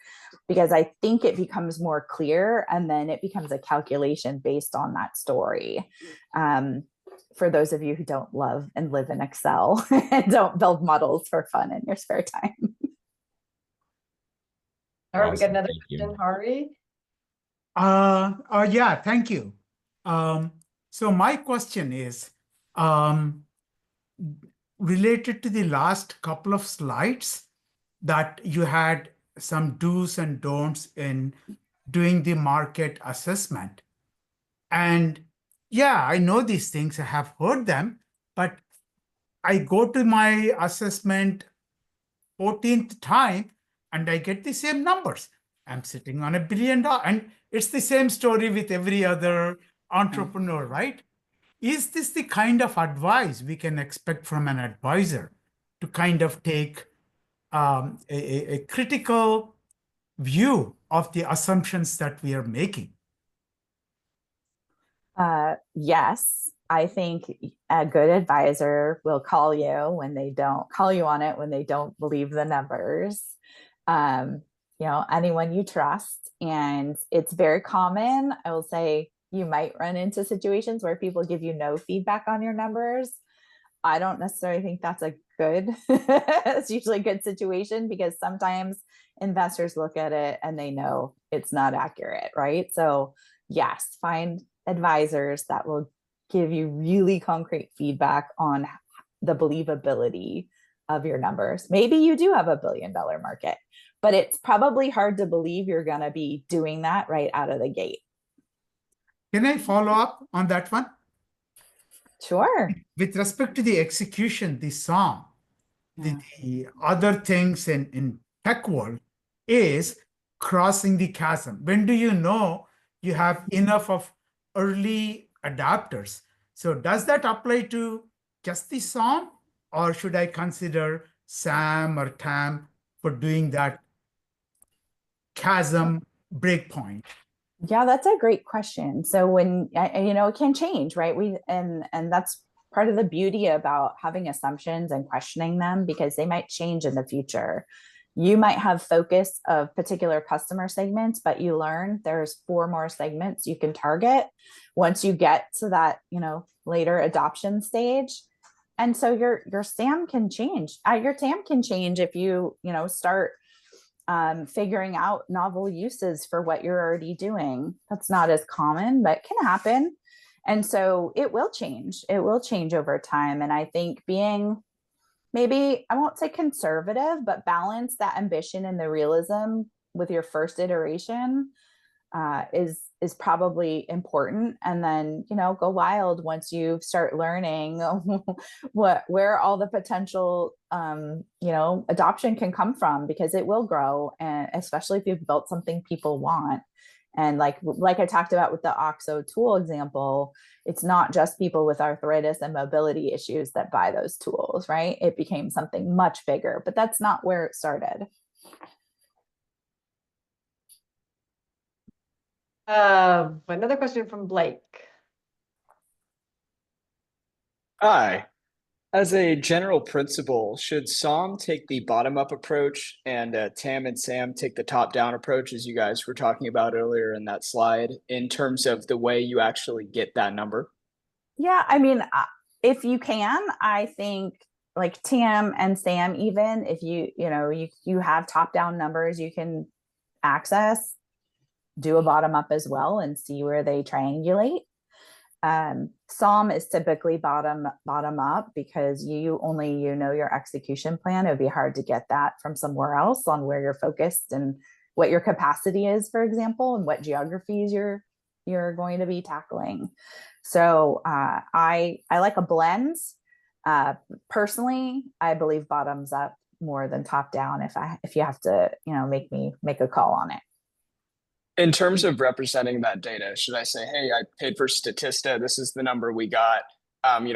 because I think it becomes more clear, and then it becomes a calculation based on that story. For those of you who don't love and live in Excel and don't build models for fun in your spare time. All right, we got Awesome, another thank you. question, Hari. Yeah, thank you. So my question is related to the last couple of slides, that you had some do's and don'ts in doing the market assessment. And yeah, I know these things, I have heard them, but I go to my assessment 14th time and I get the same numbers. I'm sitting on $1 billion, and it's the same story with every other entrepreneur, right? Is this the kind of advice we can expect from an advisor to kind of take a critical view of the assumptions that we are making? Yes, I think a good advisor will call you when they don't call you on it, when they don't believe the numbers. You know, anyone you trust. And it's very common. I will say you might run into situations where people give you no feedback on your numbers. I don't necessarily think that's a good, it's usually a good situation, because sometimes investors look at it and they know it's not accurate, right? So yes, find advisors that will give you really concrete feedback on the believability of your numbers. Maybe you do have $1 billion market, but it's probably hard to believe you're going to be doing that right out of the gate. Can I follow up on that one? Sure. With respect to the execution, the song, the other things in tech world is crossing the chasm. When do you know you have enough of early adapters? So does that apply to just the song, or should I consider Sam or Tam for doing that chasm breakpoint? Yeah, that's a great question. So when, you know, it can change, right? And that's part of the beauty about having assumptions and questioning them, because they might change in the future. You might have focus of particular customer segments, but you learn there's 4 more segments you can target once you get to that, you know, later adoption stage. And so your SAM can change. Your TAM can change if you know, start figuring out novel uses for what you're already doing. That's not as common, but can happen. And so it will change. It will change over time. And I think being, maybe, I won't say conservative, but balance that ambition and the realism with your first iteration is probably important. And then, you know, go wild once you start learning where all the potential you know, adoption can come from, because it will grow, and especially if you've built something people want. And like I talked about with the OXO tool example, it's not just people with arthritis and mobility issues that buy those tools, right? It became something much bigger, but that's not where it started. Another question from Blake. Hi. As a general principle, should SOM take the bottom-up approach and Tam and Sam take the top-down approach, as you guys were talking about earlier in that slide, in terms of the way you actually get that number? Yeah, I mean, if you can, I think like Tam and Sam, even if you know, you have top-down numbers you can access, do a bottom-up as well and see where they triangulate. SOM is typically bottom up, because you know your execution plan. It would be hard to get that from somewhere else on where you're focused and what your capacity is, for example, and what geographies you're going to be tackling. So I like a blend. Personally, I believe bottoms up more than top down if you have to, you know, make a call on it. In terms of representing that data, should I say, hey, I paid for Statista, this is the number we got,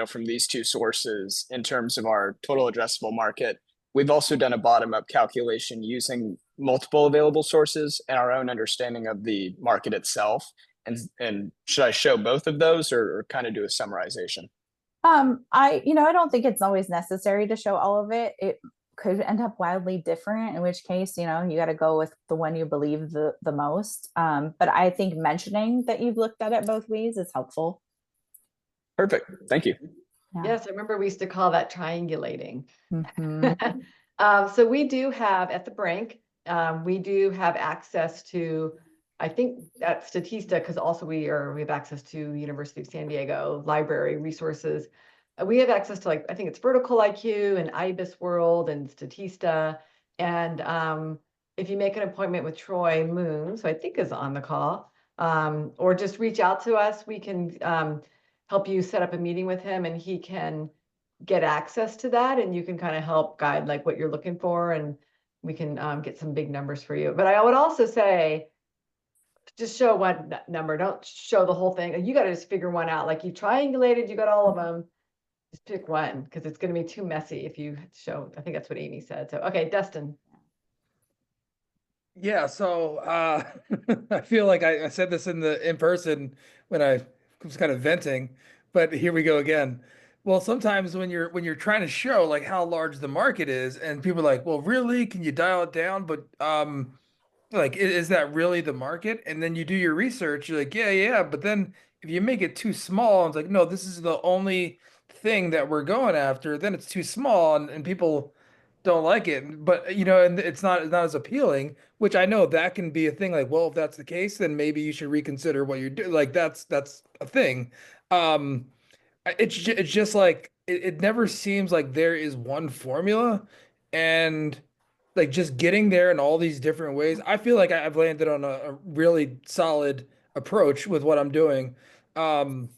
from these two sources in terms of our total addressable market. We've also done a bottom-up calculation using multiple available sources and our own understanding of the market itself. And should I show both of those or kind of do a summarization? I don't think it's always necessary to show all of it. It could end up wildly different, in which case, you got to go with the one you believe the most. But I think mentioning that you've looked at it both ways is helpful. Perfect. Thank you. Yeah. Yes, I remember we used to call that triangulating. Mhm. So we do have at the Brink, we do have access to, I think at Statista, because also we have access to University of San Diego library resources. We have access to, like, I think it's Vertical IQ and IBIS World and Statista. And if you make an appointment with Troy Moon, so I think is on the call, or just reach out to us, we can help you set up a meeting with him, and he can get access to that, and you can kind of help guide like what you're looking for, and we can get some big numbers for you. But I would also say, just show one number, don't show the whole thing. You got to just figure one out. Like, you triangulated, you got all of them. Just pick one, because it's going to be too messy if you show. I think that's what Amy said. So, okay, Dustin. Yeah, so I feel like I said this in person when I was kind of venting, but here we go again. Well, sometimes when you're trying to show like how large the market is, and people are like, "Well, really? Can you dial it down?" But like, is that really the market? And then you do your research, you're like, "Yeah, yeah." But then if you make it too small, it's like, "No, this is the only thing that we're going after." Then it's too small, and people don't like it, but and it's not as appealing, which I know that can be a thing. Like, well, if that's the case, then maybe you should reconsider what you're doing. Like, that's a thing. um it's just like it never seems like there is one formula, and like just getting there in all these different ways, I feel like I've landed on a really solid approach with what I'm doing. um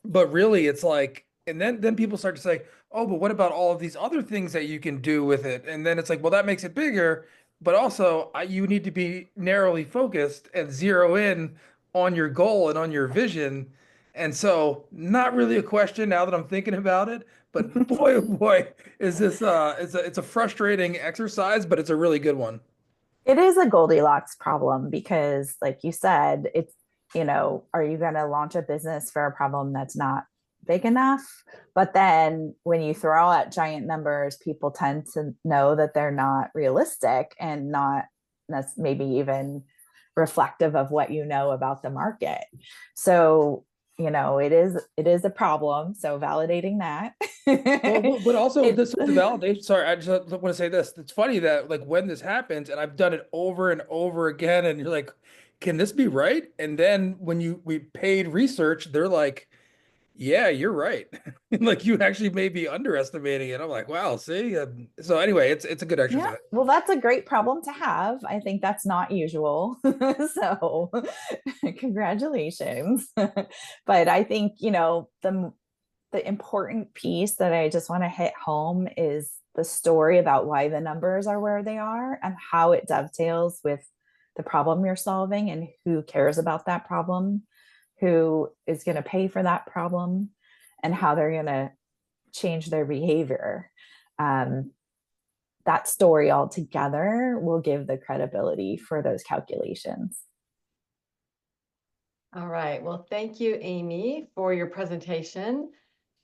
but really it's like, and then people start to say, oh, but what about all of these other things that you can do with it? And then it's like, well, that makes it bigger, but also you need to be narrowly focused and zero in on your goal and on your vision. And so, not really a question now that I'm thinking about it, but boy, oh boy, is this it's a frustrating exercise, but it's a really good one. It is a Goldilocks problem because, like you said, it's, are you going to launch a business for a problem that's not big enough? But then when you throw out giant numbers, people tend to know that they're not realistic and not that's maybe even reflective of what you know about the market. So, it is a problem. So validating that. Well, but also It- the validation. Sorry, I just want to say this. It's funny that like when this happens, and I've done it over and over again, and you're like, "Can this be right?" And then when we paid research, they're like, "Yeah, you're right." Like, you actually may be underestimating it. I'm like, "Wow, see." So anyway, it's a good Yeah, exercise. well, that's a great problem to have. I think that's not usual. So, congratulations. But I think, the important piece that I just want to hit home is the story about why the numbers are where they are and how it dovetails with the problem you're solving and who cares about that problem, who is going to pay for that problem, and how they're going to change their behavior. That story altogether will give the credibility for those calculations. All right. Well, thank you, Amy, for your presentation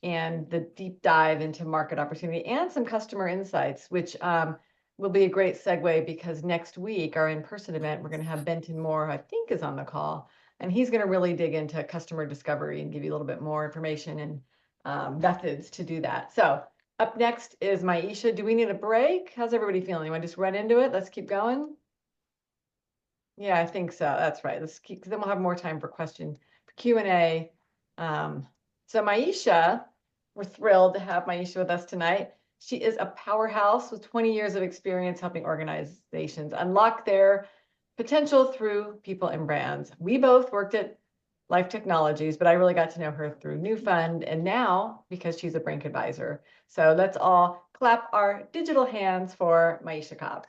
and the deep dive into market opportunity and some customer insights, which will be a great segue because next week, our in-person event, we're going to have Benton Moore, I think, is on the call, and he's going to really dig into customer discovery and give you a little bit more information and methods to do that. So up next is Maisha. Do we need a break? How's everybody feeling? You want to just run into it? Let's keep going. Yeah, I think so. That's right. Let's keep, because then we'll have more time for Q&A. So Maisha, we're thrilled to have Maisha with us tonight. She is a powerhouse with 20 years of experience helping organizations unlock their potential through people and brands. We both worked at Life Technologies, but I really got to know her through New Fund and now because she's a Brink advisor. So let's all clap our digital hands for Maisha Cobb.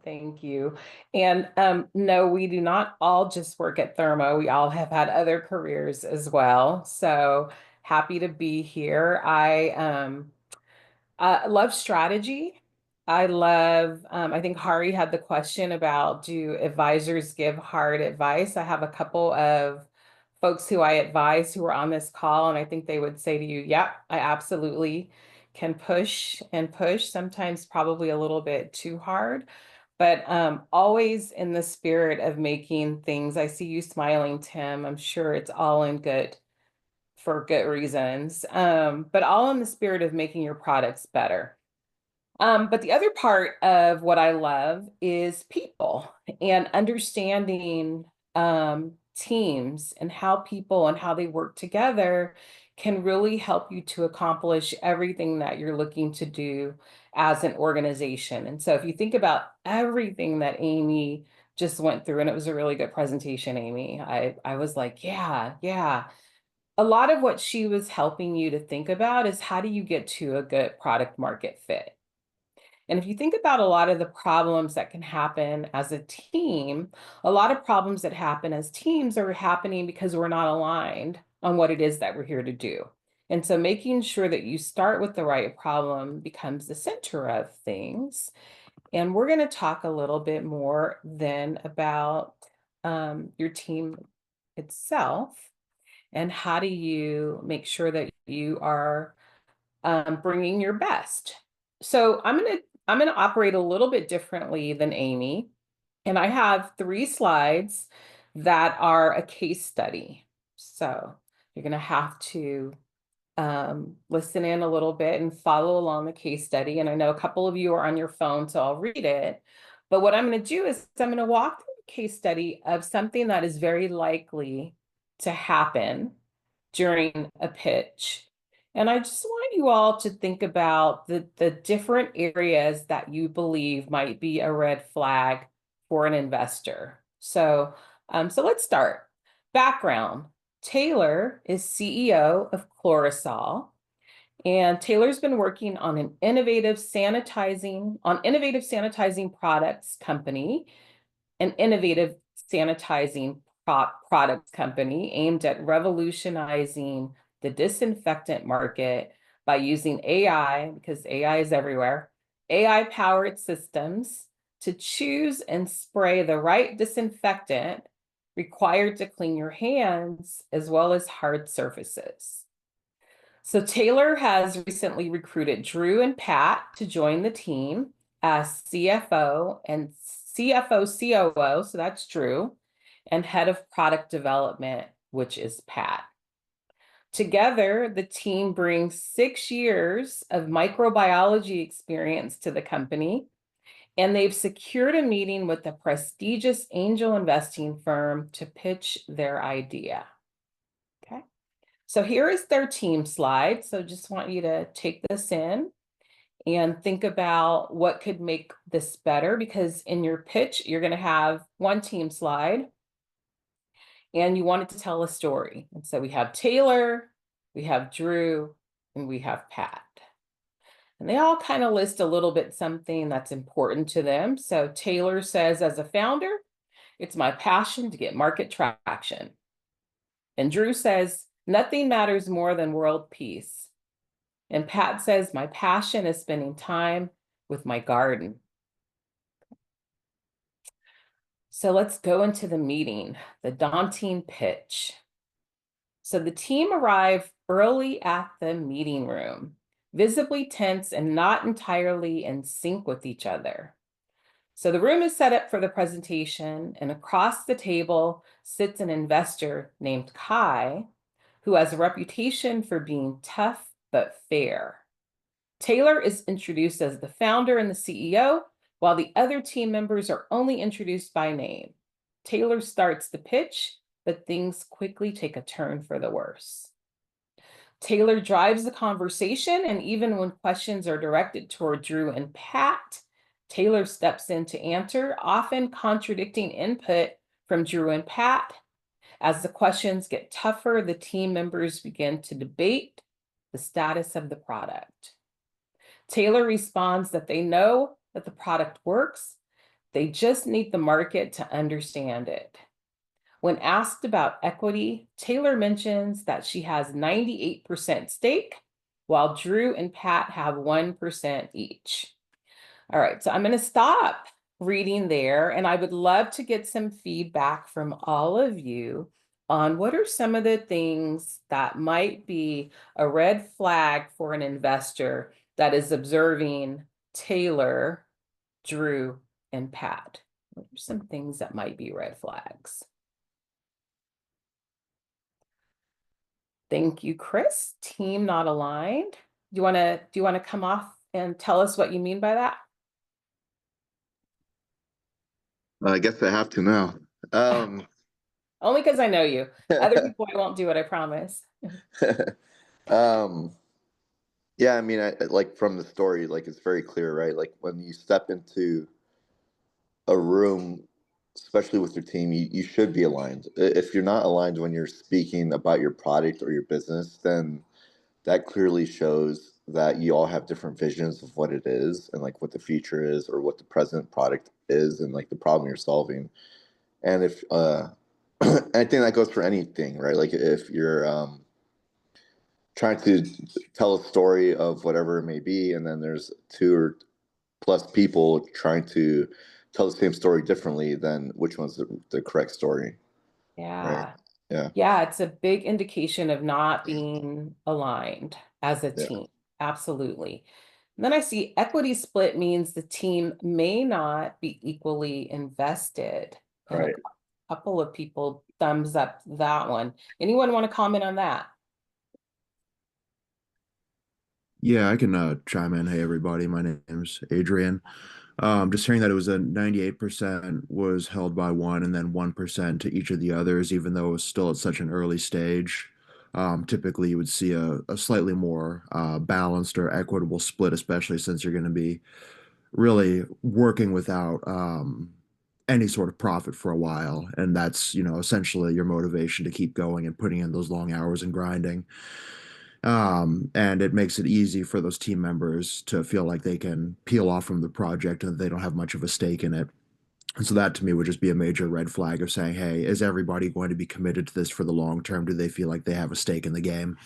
Thank you. And no, we do not all just work at Thermo. We all have had other careers as well. So happy to be here. I love strategy. I love, I think Hari had the question about, do advisors give hard advice? I have a couple of folks who I advise who are on this call, and I think they would say to you, yep, I absolutely can push and push, sometimes probably a little bit too hard, but always in the spirit of making things. I see you smiling, Tim. I'm sure it's all in good for good reasons, but all in the spirit of making your products better. But the other part of what I love is people and understanding teams and how people and how they work together can really help you to accomplish everything that you're looking to do as an organization. And so if you think about everything that Amy just went through, and it was a really good presentation, Amy, I was like, yeah. A lot of what she was helping you to think about is how do you get to a good product market fit? And if you think about a lot of the problems that can happen as a team, a lot of problems that happen as teams are happening because we're not aligned on what it is that we're here to do. And so making sure that you start with the right problem becomes the center of things. And we're going to talk a little bit more then about your team itself and how do you make sure that you are bringing your best. So I'm gonna operate a little bit differently than Amy, and I have 3 slides that are a case study. So you're gonna have to listen in a little bit and follow along the case study. And I know a couple of you are on your phone, so I'll read it. But what I'm going to do is I'm going to walk through a case study of something that is very likely to happen during a pitch. And I just want you all to think about the different areas that you believe might be a red flag for an investor. So let's start. Background. Taylor is CEO of Chlorasol, and Taylor's been working on innovative sanitizing products company, an innovative sanitizing products company aimed at revolutionizing the disinfectant market by using AI, because AI is everywhere, AI-powered systems to choose and spray the right disinfectant required to clean your hands as well as hard surfaces. So Taylor has recently recruited Drew and Pat to join the team as CFO and COO, so that's Drew, and head of product development, which is Pat. Together, the team brings 6 years of microbiology experience to the company, and they've secured a meeting with a prestigious angel investing firm to pitch their idea. Okay, so here is their team slide. So just want you to take this in and think about what could make this better, because in your pitch, you're going to have one team slide and you want it to tell a story. And so we have Taylor, we have Drew, and we have Pat. And they all kind of list a little bit something that's important to them. So Taylor says, as a founder, it's my passion to get market traction. And Drew says, nothing matters more than world peace. And Pat says, my passion is spending time with my garden. So let's go into the meeting, the daunting pitch. So the team arrived early at the meeting room, visibly tense and not entirely in sync with each other. So the room is set up for the presentation, and across the table sits an investor named Kai, who has a reputation for being tough but fair. Taylor is introduced as the founder and the CEO, while the other team members are only introduced by name. Taylor starts the pitch, but things quickly take a turn for the worse. Taylor drives the conversation, and even when questions are directed toward Drew and Pat, Taylor steps in to answer, often contradicting input from Drew and Pat. As the questions get tougher, the team members begin to debate the status of the product. Taylor responds that they know that the product works. They just need the market to understand it. When asked about equity, Taylor mentions that she has 98% stake, while Drew and Pat have 1% each. All right, so I'm going to stop reading there, and I would love to get some feedback from all of you on what are some of the things that might be a red flag for an investor that is observing Taylor, Drew, and Pat. What are some things that might be red flags? Thank you, Chris. Team not aligned. Do you want to come off and tell us what you mean by that? I guess I have to now. Only because I know you. Other people, I won't do it, I promise. Yeah, I mean, like from the story, like it's very clear, right? Like when you step into a room, especially with your team, you should be aligned. If you're not aligned when you're speaking about your product or your business, then that clearly shows that you all have different visions of what it is and like what the future is or what the present product is and like the problem you're solving. And if I think that goes for anything, right? Like if you're trying to tell a story of whatever it may be, and then there's two or plus people trying to tell the same story differently, then which one's the correct story? Yeah. Right. Yeah. Yeah, it's a big indication of not being aligned as a Yeah. team. Absolutely. And then I see equity split means the team may not be equally invested. And Right. a couple of people thumbs up that one. Anyone want to comment on that? Yeah, I can chime in. Hey, everybody. My name's Adrian. Just hearing that it was a 98% was held by one and then 1% to each of the others, even though it was still at such an early stage. Typically, you would see a slightly more balanced or equitable split, especially since you're going to be really working without any sort of profit for a while. And that's, essentially your motivation to keep going and putting in those long hours and grinding. And it makes it easy for those team members to feel like they can peel off from the project and they don't have much of a stake in it. And so that to me would just be a major red flag of saying, hey, is everybody going to be committed to this for the long term? Do they feel like they have a stake in the game?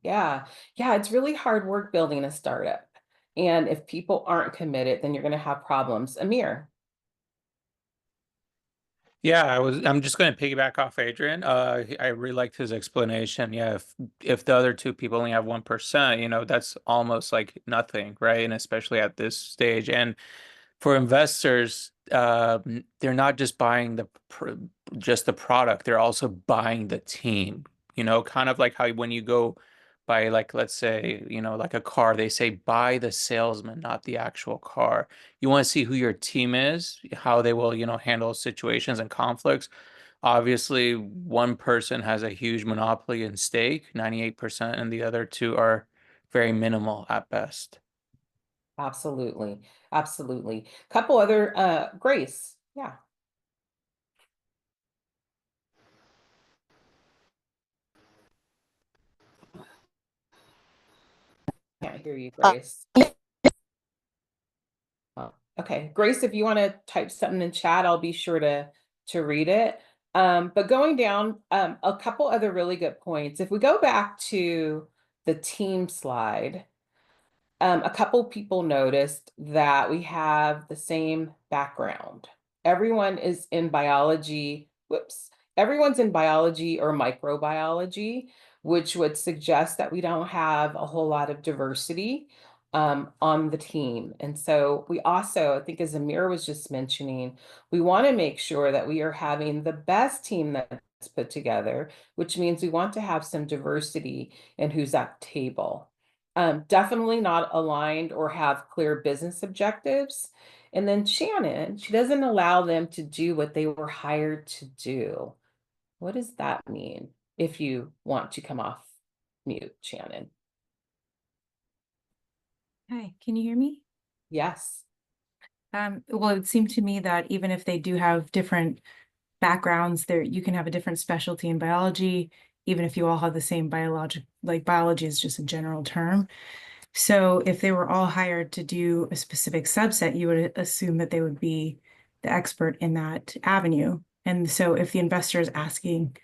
Yeah. It's really hard work building a startup. And if people aren't committed, then you're going to have problems. Amir. Yeah, I'm just going to piggyback off Adrian. I really liked his explanation. Yeah, if the other two people only have 1%, that's almost like nothing, right? And especially at this stage. And for investors, they're not just buying just the product, they're also buying the team. Kind of like how when you go buy, like, let's say, like a car, they say buy the salesman, not the actual car. You want to see who your team is, how they will, handle situations and conflicts. Obviously, one person has a huge monopoly in stake, 98%, and the other two are very minimal at best. Absolutely. Couple other, Grace. Yeah. Can't hear you, Grace. Oh, okay, Grace, if you want to type something in chat, I'll be sure to read it. But going down, a couple other really good points. If we go back to the team slide, a couple people noticed that we have the same background. Everyone is in biology. Everyone's in biology or microbiology, which would suggest that we don't have a whole lot of diversity on the team. And so we also, I think as Amir was just mentioning, we want to make sure that we are having the best team that's put together, which means we want to have some diversity in who's at the table. Definitely not aligned or have clear business objectives. And then Shannon, she doesn't allow them to do what they were hired to do. What does that mean? If you want to come off mute, Shannon. Hi, can you hear me? Yes. Well, it seemed to me that even if they do have different backgrounds, you can have a different specialty in biology, even if you all have the same biology is just a general term. So if they were all hired to do a specific subset, you would assume that they would be the expert in that avenue. And so if the investor is asking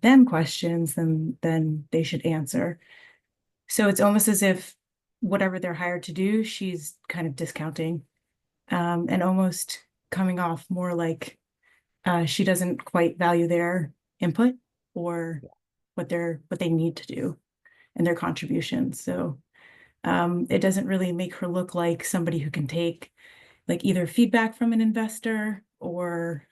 them questions, then they should answer. So it's almost as if whatever they're hired to do, she's kind of discounting, and almost coming off more like she doesn't quite value their input or what they need to do and their contributions. So it doesn't really make her look like somebody who can take like either feedback from an investor or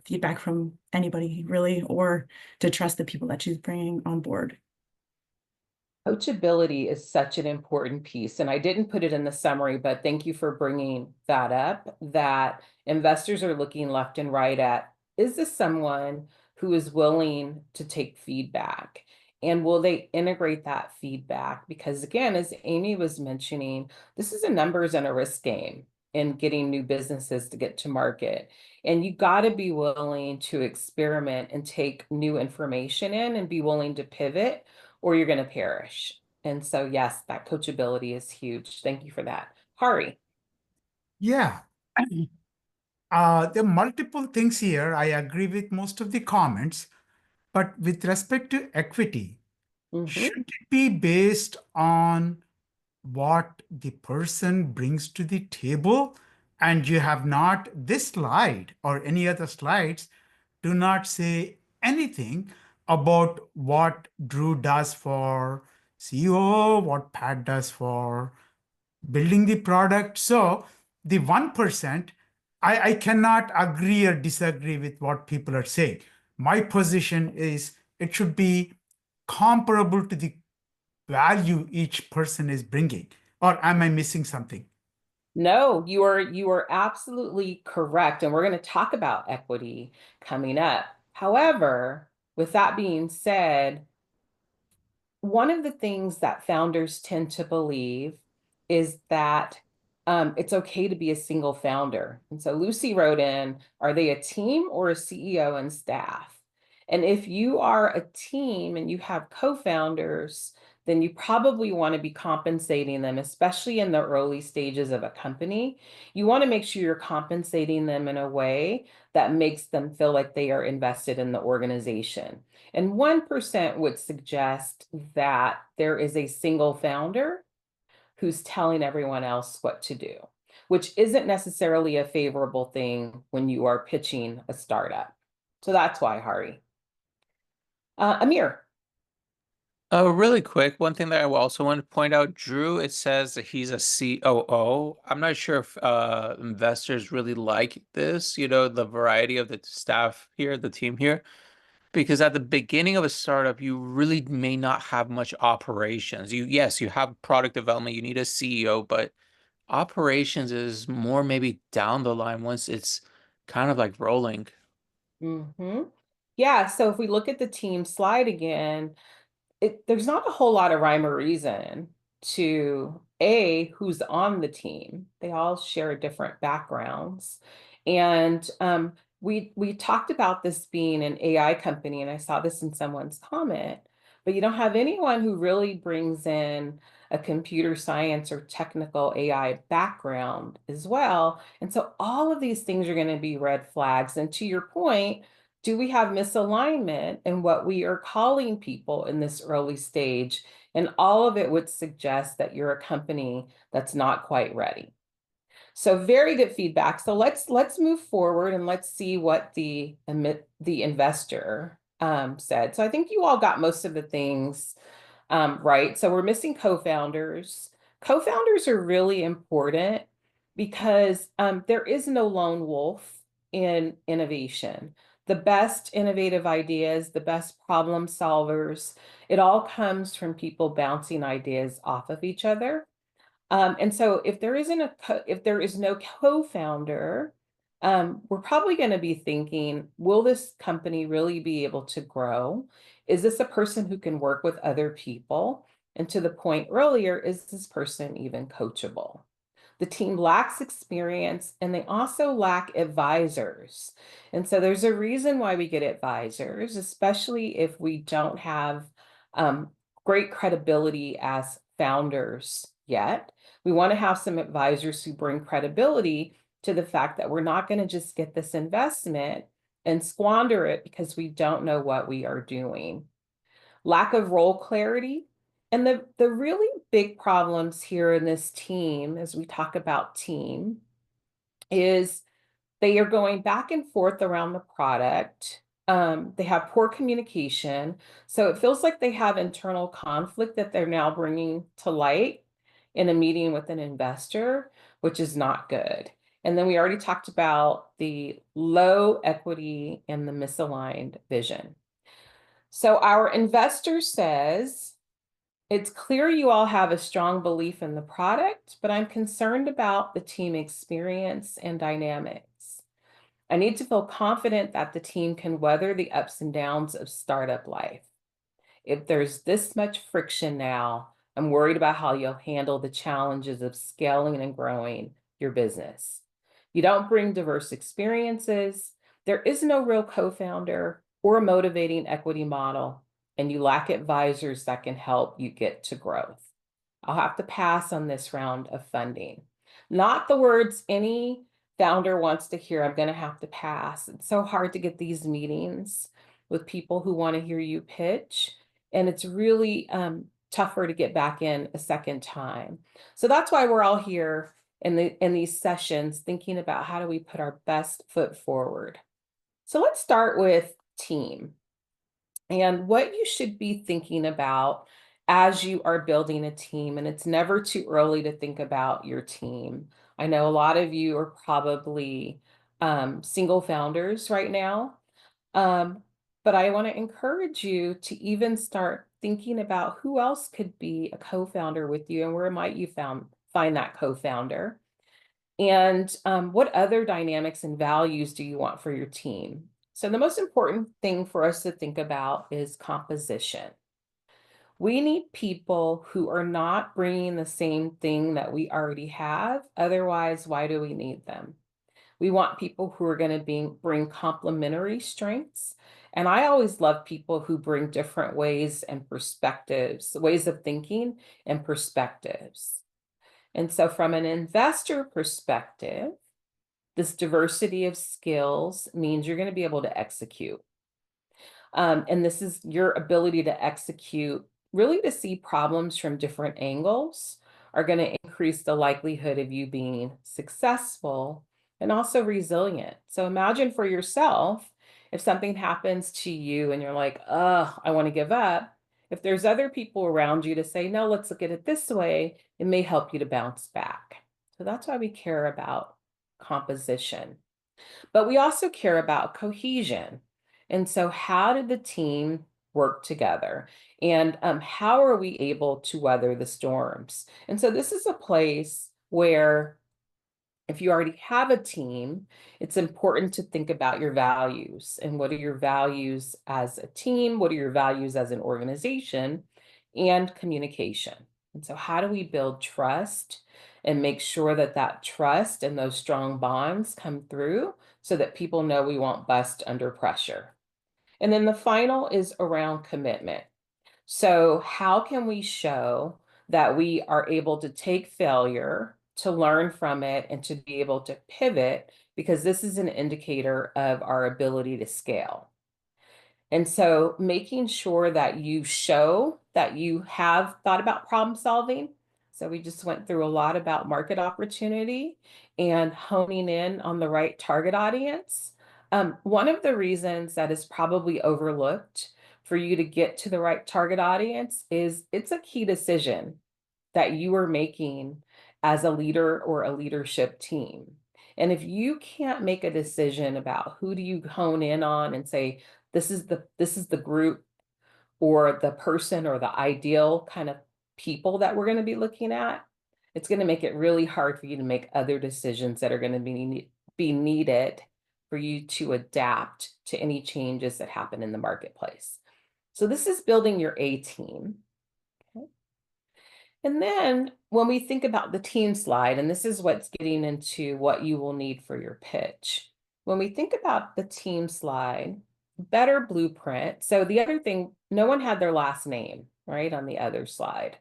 feedback from anybody really, or to trust the people that she's bringing on board. Coachability is such an important piece, and I didn't put it in the summary, but thank you for bringing that up, that investors are looking left and right at, is this someone who is willing to take feedback? And will they integrate that feedback? Because again, as Amy was mentioning, this is a numbers and a risk game in getting new businesses to get to market. And you got to be willing to experiment and take new information in and be willing to pivot, or you're going to perish. And so, yes, that coachability is huge. Thank you for that. Hari. Yeah. There are multiple things here. I agree with most of the comments, but with respect to equity, should it be based on what the person brings to the table? And you have not, this slide or any other slides do not say anything about what Drew does for CEO, what Pat does for building the product. So the 1%, I cannot agree or disagree with what people are saying. My position is it should be comparable to the value each person is bringing. Or am I missing something? No, you are absolutely correct. And we're going to talk about equity coming up. However, with that being said, one of the things that founders tend to believe is that it's okay to be a single founder. And so Lucy wrote in, are they a team or a CEO and staff? And if you are a team and you have co-founders, then you probably want to be compensating them, especially in the early stages of a company. You want to make sure you're compensating them in a way that makes them feel like they are invested in the organization. And 1% would suggest that there is a single founder who's telling everyone else what to do, which isn't necessarily a favorable thing when you are pitching a startup. So that's why, Hari. Amir. Really quick, one thing that I also want to point out, Drew, it says that he's a COO. I'm not sure if investors really like this, the variety of the staff here, the team here, because at the beginning of a startup, you really may not have much operations. Yes, you have product development, you need a CEO, but operations is more maybe down the line once it's kind of like rolling. Yeah, so if we look at the team slide again, there's not a whole lot of rhyme or reason to who's on the team. They all share different backgrounds. And we talked about this being an AI company, and I saw this in someone's comment, but you don't have anyone who really brings in a computer science or technical AI background as well. And so all of these things are going to be red flags. And to your point, do we have misalignment in what we are calling people in this early stage? And all of it would suggest that you're a company that's not quite ready. So very good feedback. So let's move forward and let's see what the investor said. So I think you all got most of the things right. So we're missing co-founders. Co-founders are really important because there is no lone wolf in innovation. The best innovative ideas, the best problem solvers, it all comes from people bouncing ideas off of each other. And so if there is no co-founder, we're probably going to be thinking, will this company really be able to grow? Is this a person who can work with other people? And to the point earlier, is this person even coachable? The team lacks experience and they also lack advisors. And so there's a reason why we get advisors, especially if we don't have great credibility as founders yet. We want to have some advisors who bring credibility to the fact that we're not going to just get this investment and squander it because we don't know what we are doing. Lack of role clarity. And the really big problems here in this team, as we talk about team, is they are going back and forth around the product. They have poor communication. So it feels like they have internal conflict that they're now bringing to light in a meeting with an investor, which is not good. And then we already talked about the low equity and the misaligned vision. So our investor says, it's clear you all have a strong belief in the product, but I'm concerned about the team experience and dynamics. I need to feel confident that the team can weather the ups and downs of startup life. If there's this much friction now, I'm worried about how you'll handle the challenges of scaling and growing your business. You don't bring diverse experiences. There is no real co-founder or motivating equity model, and you lack advisors that can help you get to growth. I'll have to pass on this round of funding. Not the words any founder wants to hear. I'm going to have to pass. It's so hard to get these meetings with people who want to hear you pitch. And it's really tougher to get back in a second time. So that's why we're all here in these sessions thinking about how do we put our best foot forward. So let's start with team and what you should be thinking about as you are building a team. And it's never too early to think about your team. I know a lot of you are probably single founders right now. But I want to encourage you to even start thinking about who else could be a co-founder with you and where might you find that co-founder. And what other dynamics and values do you want for your team? So the most important thing for us to think about is composition. We need people who are not bringing the same thing that we already have. Otherwise, why do we need them? We want people who are going to bring complementary strengths. And I always love people who bring different ways and perspectives, ways of thinking and perspectives. And so from an investor perspective, this diversity of skills means you're going to be able to execute. And this is your ability to execute, really to see problems from different angles are going to increase the likelihood of you being successful and also resilient. So imagine for yourself, if something happens to you and you're like, oh, I want to give up. If there's other people around you to say, no, let's look at it this way, it may help you to bounce back. So that's why we care about composition. But we also care about cohesion. And so how did the team work together? And how are we able to weather the storms? And so this is a place where if you already have a team, it's important to think about your values and what are your values as a team? What are your values as an organization? And communication. And so how do we build trust and make sure that that trust and those strong bonds come through so that people know we won't bust under pressure? And then the final is around commitment. So how can we show that we are able to take failure, to learn from it, and to be able to pivot, because this is an indicator of our ability to scale. And so making sure that you show that you have thought about problem solving. So we just went through a lot about market opportunity and honing in on the right target audience. One of the reasons that is probably overlooked for you to get to the right target audience is it's a key decision that you are making as a leader or a leadership team. And if you can't make a decision about who do you hone in on and say, this is the group or the person or the ideal kind of people that we're going to be looking at, it's going to make it really hard for you to make other decisions that are going to be needed for you to adapt to any changes that happen in the marketplace. So this is building your A team. Okay. And then when we think about the team slide, and this is what's getting into what you will need for your pitch. When we think about the team slide, better blueprint. So the other thing, no one had their last name, right, on the other slide.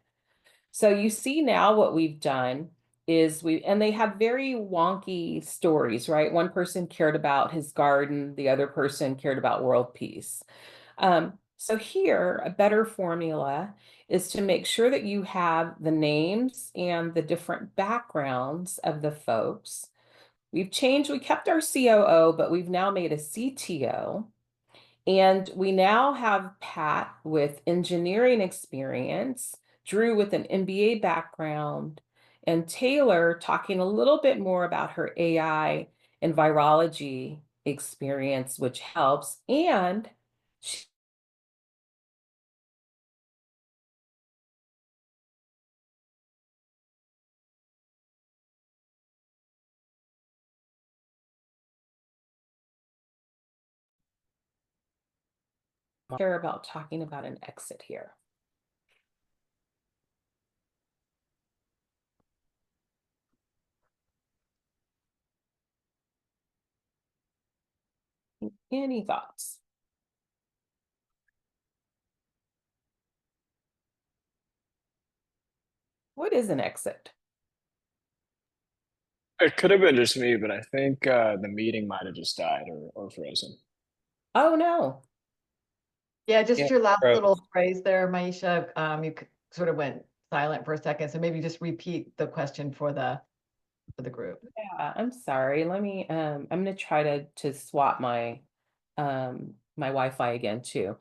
So you see now what we've done is and they had very wonky stories, right? One person cared about his garden, the other person cared about world peace. So here, a better formula is to make sure that you have the names and the different backgrounds of the folks. We kept our COO, but we've now made a CTO. And we now have Pat with engineering experience, Drew with an MBA background, and Taylor talking a little bit more about her AI and virology experience, which helps. And she care about talking about an exit here. Any thoughts? What is an exit? It could have been just me, but I think the meeting might have just died or frozen. Oh, no. Yeah, just Yeah, your last froze. little phrase there, Maisha, you sort of went silent for a second, so maybe just repeat the question for the group. Yeah, I'm sorry. Let me I'm gonna try to swap my my Wi-Fi again too.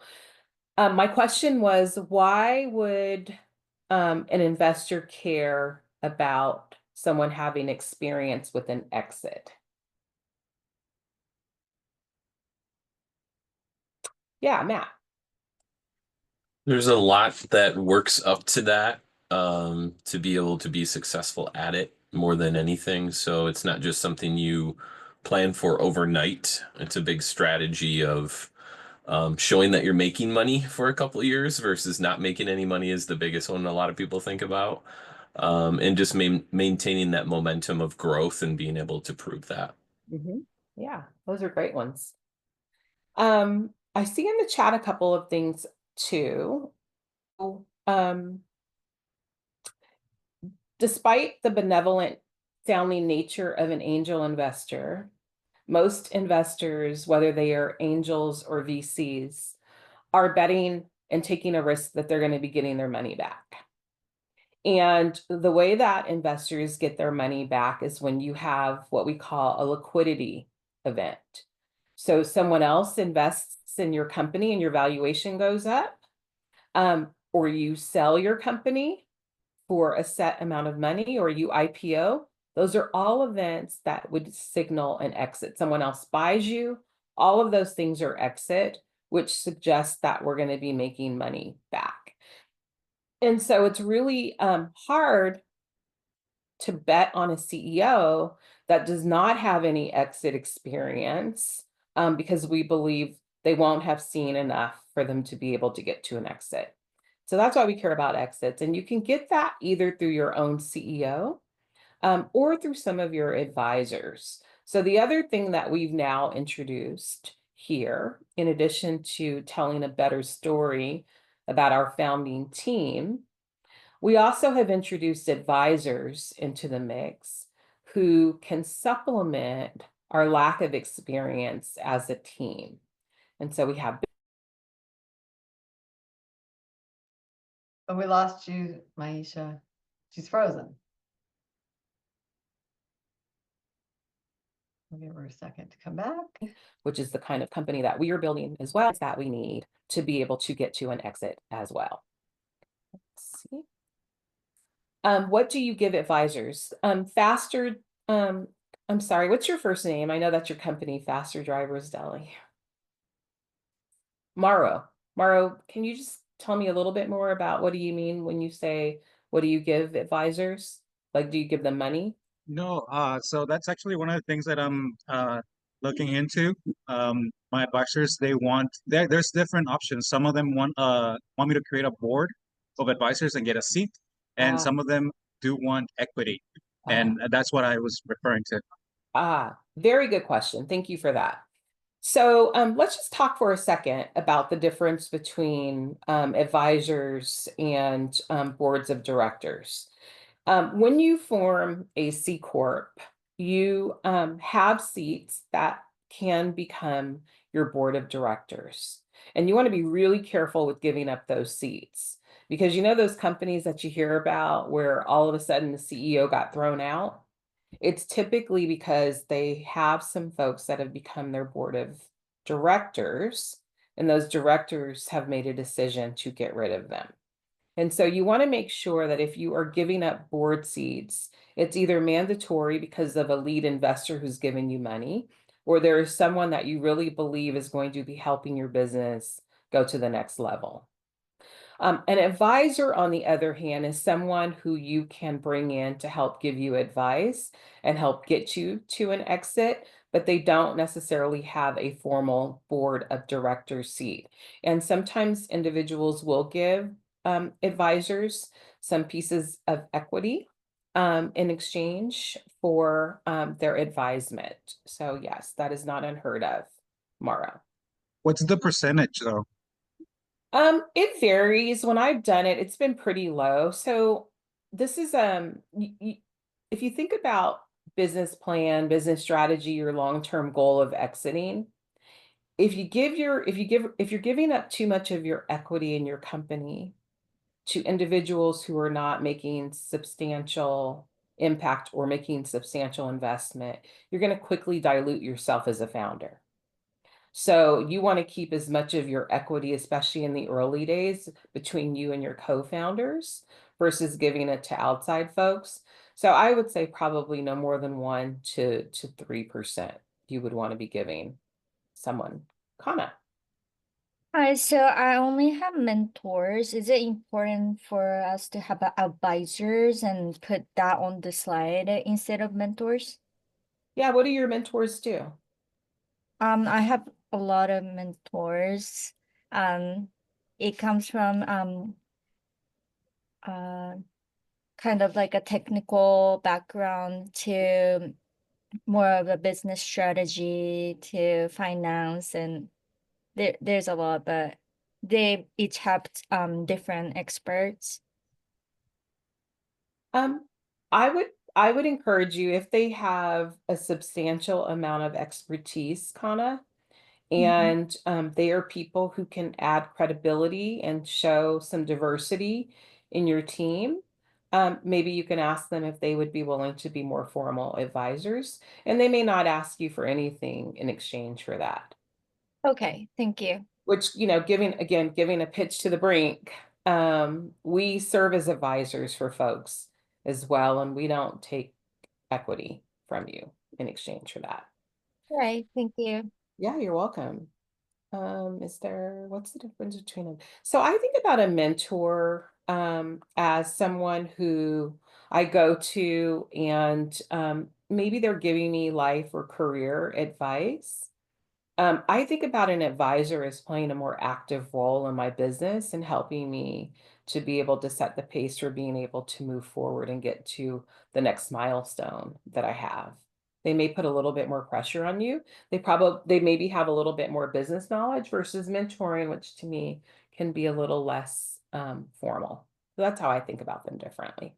My question was, why would an investor care about someone having experience with an exit? Yeah, Matt. There's a lot that works up to that to be able to be successful at it more than anything. So it's not just something you plan for overnight. It's a big strategy of showing that you're making money for a couple of years versus not making any money is the biggest one a lot of people think about. And just maintaining that momentum of growth and being able to prove that. Yeah, those are great ones. I see in the chat a couple of things too. Despite the benevolent sounding nature of an angel investor, most investors, whether they are angels or VCs, are betting and taking a risk that they're going to be getting their money back. And the way that investors get their money back is when you have what we call a liquidity event. So someone else invests in your company and your valuation goes up, or you sell your company for a set amount of money, or you IPO. Those are all events that would signal an exit. Someone else buys you. All of those things are exit, which suggests that we're going to be making money back. And so it's really hard to bet on a CEO that does not have any exit experience because we believe they won't have seen enough for them to be able to get to an exit. So that's why we care about exits. And you can get that either through your own CEO or through some of your advisors. So the other thing that we've now introduced here, in addition to telling a better story about our founding team, we also have introduced advisors into the mix who can supplement our lack of experience as a team. And so we have. Oh, we lost you, Maisha. She's frozen. We'll give her a second to come back. Which is the kind of company that we are building as well as that we need to be able to get to an exit as well. Let's see. What do you give advisors? Faster, I'm sorry, what's your first name? I know that's your company, Faster Drivers Deli. Maro, can you just tell me a little bit more about what do you mean when you say, what do you give advisors? Like, do you give them money? No, so that's actually one of the things that I'm looking into. My advisors, there's different options. Some of them want me to create a board of advisors and get a seat, and some of them do want equity, and that's what I was referring to. Very good question. Thank you for that. So let's just talk for a second about the difference between advisors and boards of directors. When you form a C Corp, you have seats that can become your board of directors. And you want to be really careful with giving up those seats because you know those companies that you hear about where all of a sudden the CEO got thrown out? It's typically because they have some folks that have become their board of directors, and those directors have made a decision to get rid of them. And so you want to make sure that if you are giving up board seats, it's either mandatory because of a lead investor who's giving you money, or there is someone that you really believe is going to be helping your business go to the next level. An advisor, on the other hand, is someone who you can bring in to help give you advice and help get you to an exit, but they don't necessarily have a formal board of directors seat. And sometimes individuals will give advisors some pieces of equity in exchange for their advisement. So yes, that is not unheard of, Mara. What's the percentage though? It varies. When I've done it, it's been pretty low. So this is if you think about business plan, business strategy, your long-term goal of exiting, if you're giving up too much of your equity in your company to individuals who are not making substantial impact or making substantial investment, you're going to quickly dilute yourself as a founder. So you want to keep as much of your equity, especially in the early days, between you and your co-founders versus giving it to outside folks. So I would say probably no more than 1 to 3% you would want to be giving someone. Kana. Hi, so I only have mentors. Is it important for us to have advisors and put that on the slide instead of mentors? Yeah, what do your mentors do? I have a lot of mentors. It comes from kind of like a technical background to more of a business strategy to finance, and there's a lot, but they each have different experts. I would encourage you, if they have a substantial amount of expertise, Kana, and they are people who can add credibility and show some diversity in your team. Maybe you can ask them if they would be willing to be more formal advisors, and they may not ask you for anything in exchange for that. Okay, thank you. Which, you know, giving a pitch to the Brink, we serve as advisors for folks as well, and we don't take equity from you in exchange for that. All right, thank you. Yeah, you're welcome. What's the difference between them? So I think about a mentor as someone who I go to and maybe they're giving me life or career advice. I think about an advisor as playing a more active role in my business and helping me to be able to set the pace for being able to move forward and get to the next milestone that I have. They may put a little bit more pressure on you. They maybe have a little bit more business knowledge versus mentoring, which to me can be a little less formal. So that's how I think about them differently.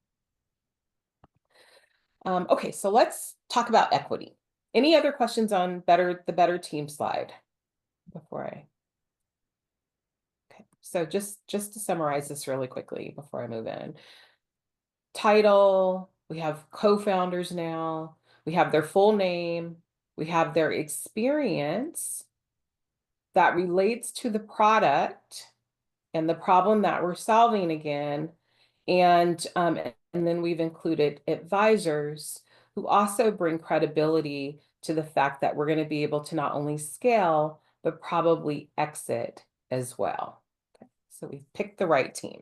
Okay, so let's talk about equity. Any other questions on the better team slide before I? Okay, so just to summarize this really quickly before I move in. Title, we have co-founders now, we have their full name, we have their experience that relates to the product and the problem that we're solving again. And then we've included advisors who also bring credibility to the fact that we're going to be able to not only scale, but probably exit as well. Okay, so we've picked the right team.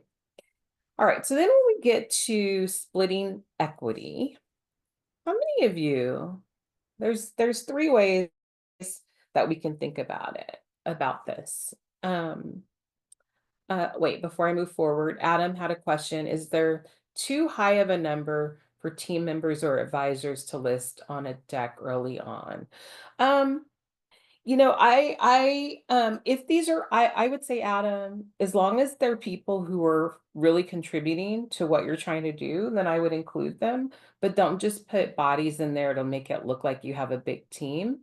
All right, so then when we get to splitting equity, how many of you, there's 3 ways that we can think about this. Wait, before I move forward, Adam had a question. Is there too high of a number for team members or advisors to list on a deck early on? You know, if these are, I would say, Adam, as long as they're people who are really contributing to what you're trying to do, then I would include them, but don't just put bodies in there to make it look like you have a big team.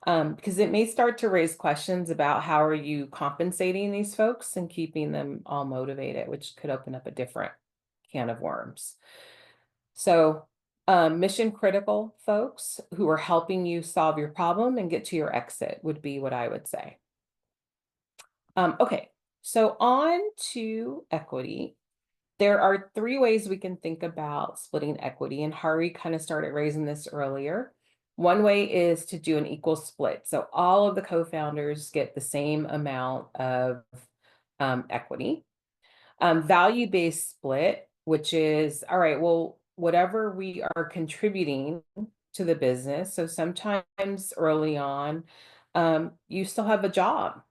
Because it may start to raise questions about how are you compensating these folks and keeping them all motivated, which could open up a different can of worms. So mission critical folks who are helping you solve your problem and get to your exit would be what I would say. Okay, so on to equity. There are 3 ways we can think about splitting equity, and Hari kind of started raising this earlier. One way is to do an equal split. So all of the co-founders get the same amount of equity. Value-based split, which is, all right, well, whatever we are contributing to the business. So sometimes early on, you still have a job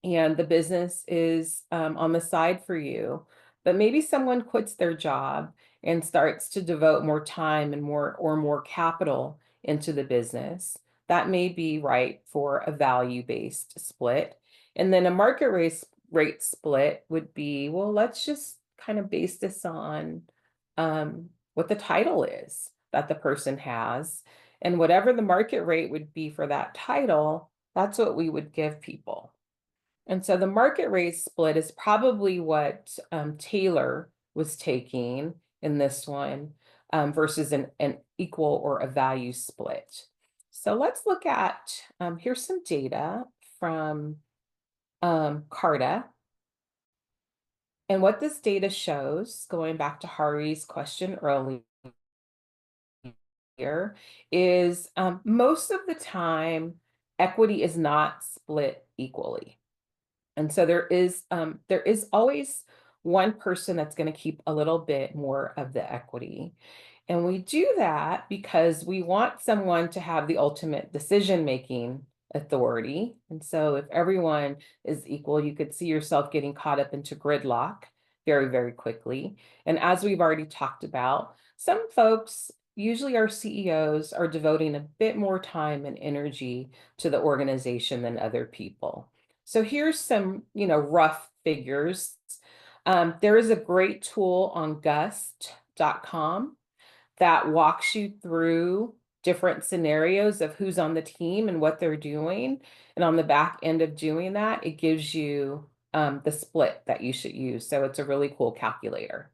and the business is on the side for you, but maybe someone quits their job and starts to devote more time and more capital into the business. That may be right for a value-based split. And then a market rate split would be, well, let's just kind of base this on what the title is that the person has. And whatever the market rate would be for that title, that's what we would give people. And so the market rate split is probably what Taylor was taking in this one versus an equal or a value split. So let's look at, here's some data from Carta. And what this data shows, going back to Hari's question earlier, is most of the time, equity is not split equally. And so there is always one person that's going to keep a little bit more of the equity. And we do that because we want someone to have the ultimate decision-making authority. And so if everyone is equal, you could see yourself getting caught up into gridlock very, very quickly. And as we've already talked about, some folks, usually our CEOs, are devoting a bit more time and energy to the organization than other people. So here's some, rough figures. There is a great tool on gust.com that walks you through different scenarios of who's on the team and what they're doing. And on the back end of doing that, it gives you the split that you should use. So it's a really cool calculator.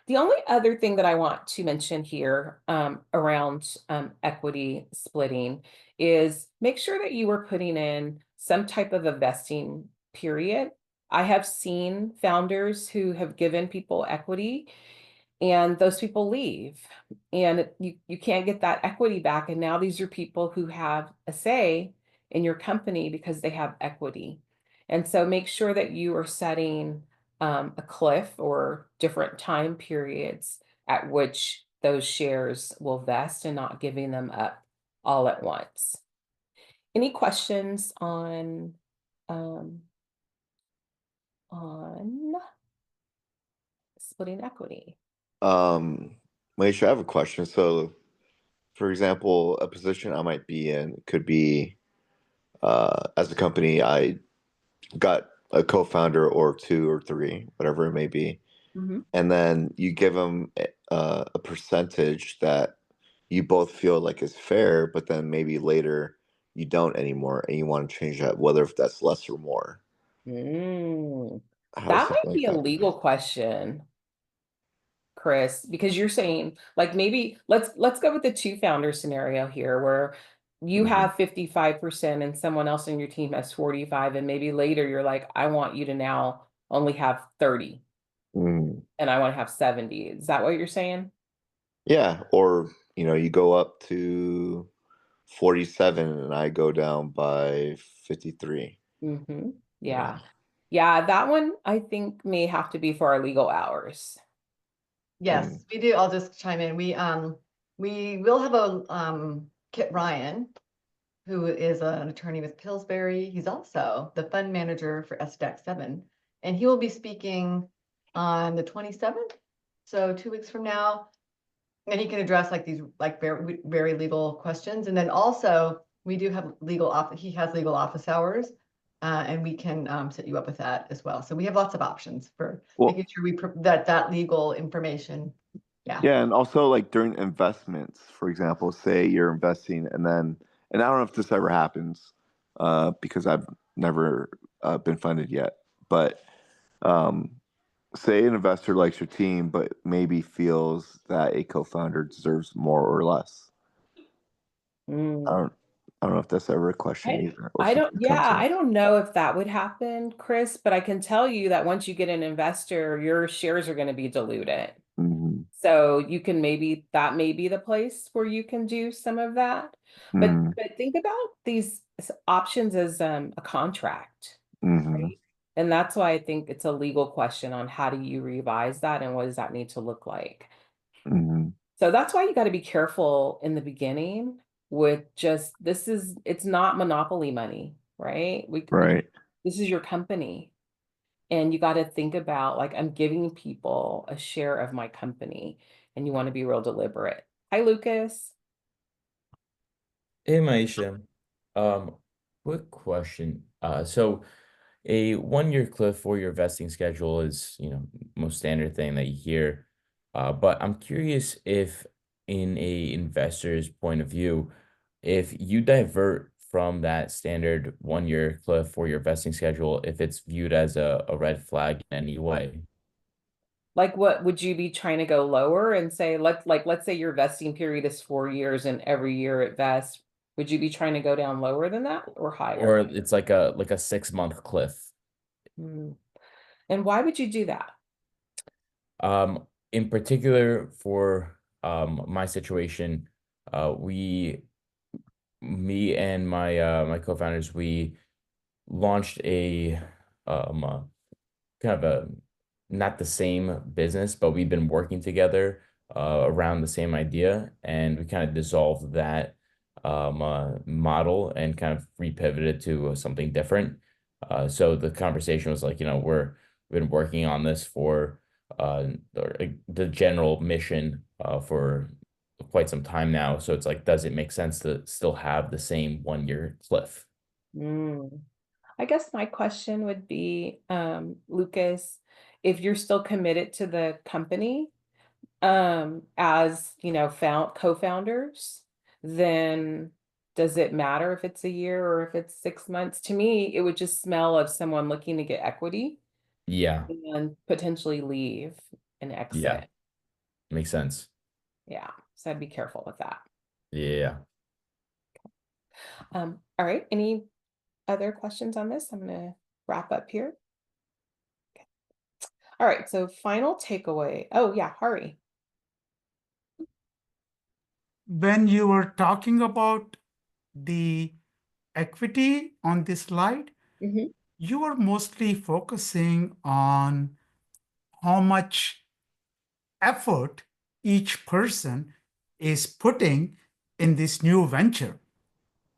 The only other thing that I want to mention here around equity splitting is make sure that you are putting in some type of a vesting period. I have seen founders who have given people equity and those people leave and you can't get that equity back. And now these are people who have a say in your company because they have equity. And so make sure that you are setting a cliff or different time periods at which those shares will vest and not giving them up all at once. Any questions on splitting equity? Maisha, I have a question. So, for example, a position I might be in could be, as a company, I got a co-founder or 2 or 3, whatever it may be, and then you give them a percentage that you both feel like is fair, but then maybe later you don't anymore, and you want to change that, whether if that's less or more. How That something might like be a that? legal question, Chris, because you're saying like maybe let's go with the 2 founder scenario here where you have 55% and someone else on your team has 45, and maybe later you're like, I want you to now only have 30 Mm. and I want to have 70. Is that what you're saying? Yeah, or you go up to 47 and I go down by 53. Yeah. Yeah, that one I think may have to be for our legal hours. Yes, we do. I'll just chime in. We will have a Kit Ryan, who is an attorney with Pillsbury. He's also the fund manager for SDAC 7, and he will be speaking on the 27th, so 2 weeks from now. And he can address like these very, very legal questions. And then also We do have he has legal office hours, and we can set you up with that as well. So we have lots of options for Well, making sure that legal information. Yeah. yeah, and also like during investments, for example, say you're investing and I don't know if this ever happens, because I've never been funded yet, but um, say an investor likes your team, but maybe feels that a co-founder deserves more or less. I don't, I don't know if that's ever a question either, or I don't, something that comes yeah, up. I don't know if that would happen, Chris, but I can tell you that once you get an investor, your shares are going to be diluted. Mhm. So you can that may be the place where you can do some of that. But Mhm. think about these options as a contract, Mhm. right? And that's why I think it's a legal question on how do you revise that and what does that need to look like? Mhm. So that's why you got to be careful in the beginning with just it's not monopoly money, right? Right. This is your company. And you got to think about like, I'm giving people a share of my company and you want to be real deliberate. Hi, Lucas. Hey, Maisha. Quick question. So a 1-year cliff for your vesting schedule is, most standard thing that you hear. But I'm curious if, in a investor's point of view, if you divert from that standard 1-year cliff for your vesting schedule, if it's viewed as a red flag in any way. Like, what would you be trying to go lower and say, let's say your vesting period is 4 years and every year it vests. Would you be trying to go down lower than that or higher? Or it's like a 6-month cliff. Mm. And why would you do that? In particular for my situation, me and my co-founders, we launched a kind of a not the same business, but we've been working together around the same idea, and we kind of dissolved that model and kind of repivoted to something different. So the conversation was like, we've been working on this for the general mission for quite some time now. So it's like, does it make sense to still have the same 1-year cliff? I guess my question would be, Lucas, if you're still committed to the company, as co-founders, then does it matter if it's a year or if it's 6 months? To me, it would just smell of someone looking to get equity Yeah, and potentially leave and yeah, exit. makes sense. Yeah, so I'd be careful with that. Yeah. All right, any other questions on this? I'm gonna wrap up here. Okay. All right, so final takeaway. Oh yeah, Hari. When you were talking about the equity on this slide, you were mostly focusing on how much effort each person is putting in this new venture.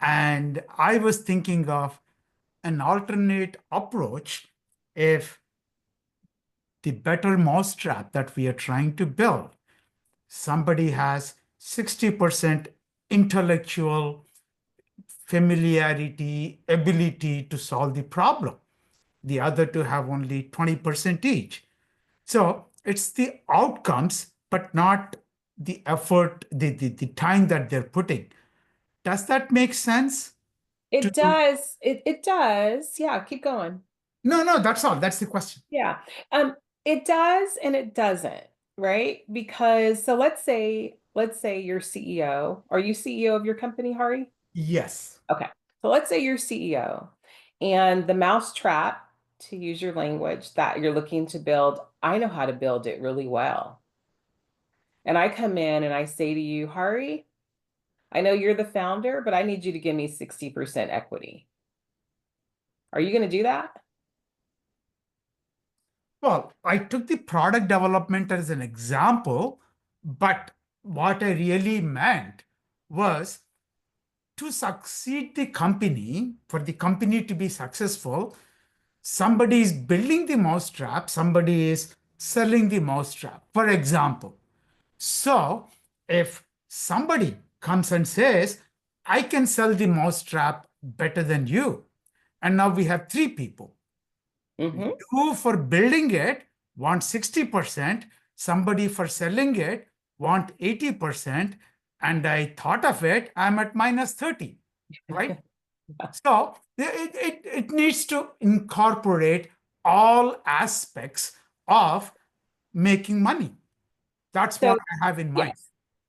And I was thinking of an alternate approach if the better mousetrap that we are trying to build, somebody has 60% intellectual familiarity, ability to solve the problem, the other to have only 20% each. So it's the outcomes, but not the effort, the time that they're putting. Does that make sense? It does. It does. Yeah, keep going. No, that's all. That's the question. Yeah. It does and it doesn't, right? Because so let's say you're CEO. Are you CEO of your company, Hari? Yes. Okay. So let's say you're CEO and the mousetrap, to use your language, that you're looking to build, I know how to build it really well. And I come in and I say to you, Hari, I know you're the founder, but I need you to give me 60% equity. Are you going to do that? Well, I took the product development as an example, but what I really meant was to succeed the company, for the company to be successful, somebody is building the mousetrap, somebody is selling the mousetrap, for example. So if somebody comes and says, I can sell the mousetrap better than you. And now we have 3 people. Mm-hmm. You for building it want 60%, somebody for selling it want 80%, and I thought of it, I'm at minus 30, right? So it needs to incorporate all aspects of making money. That's So what I have in mind.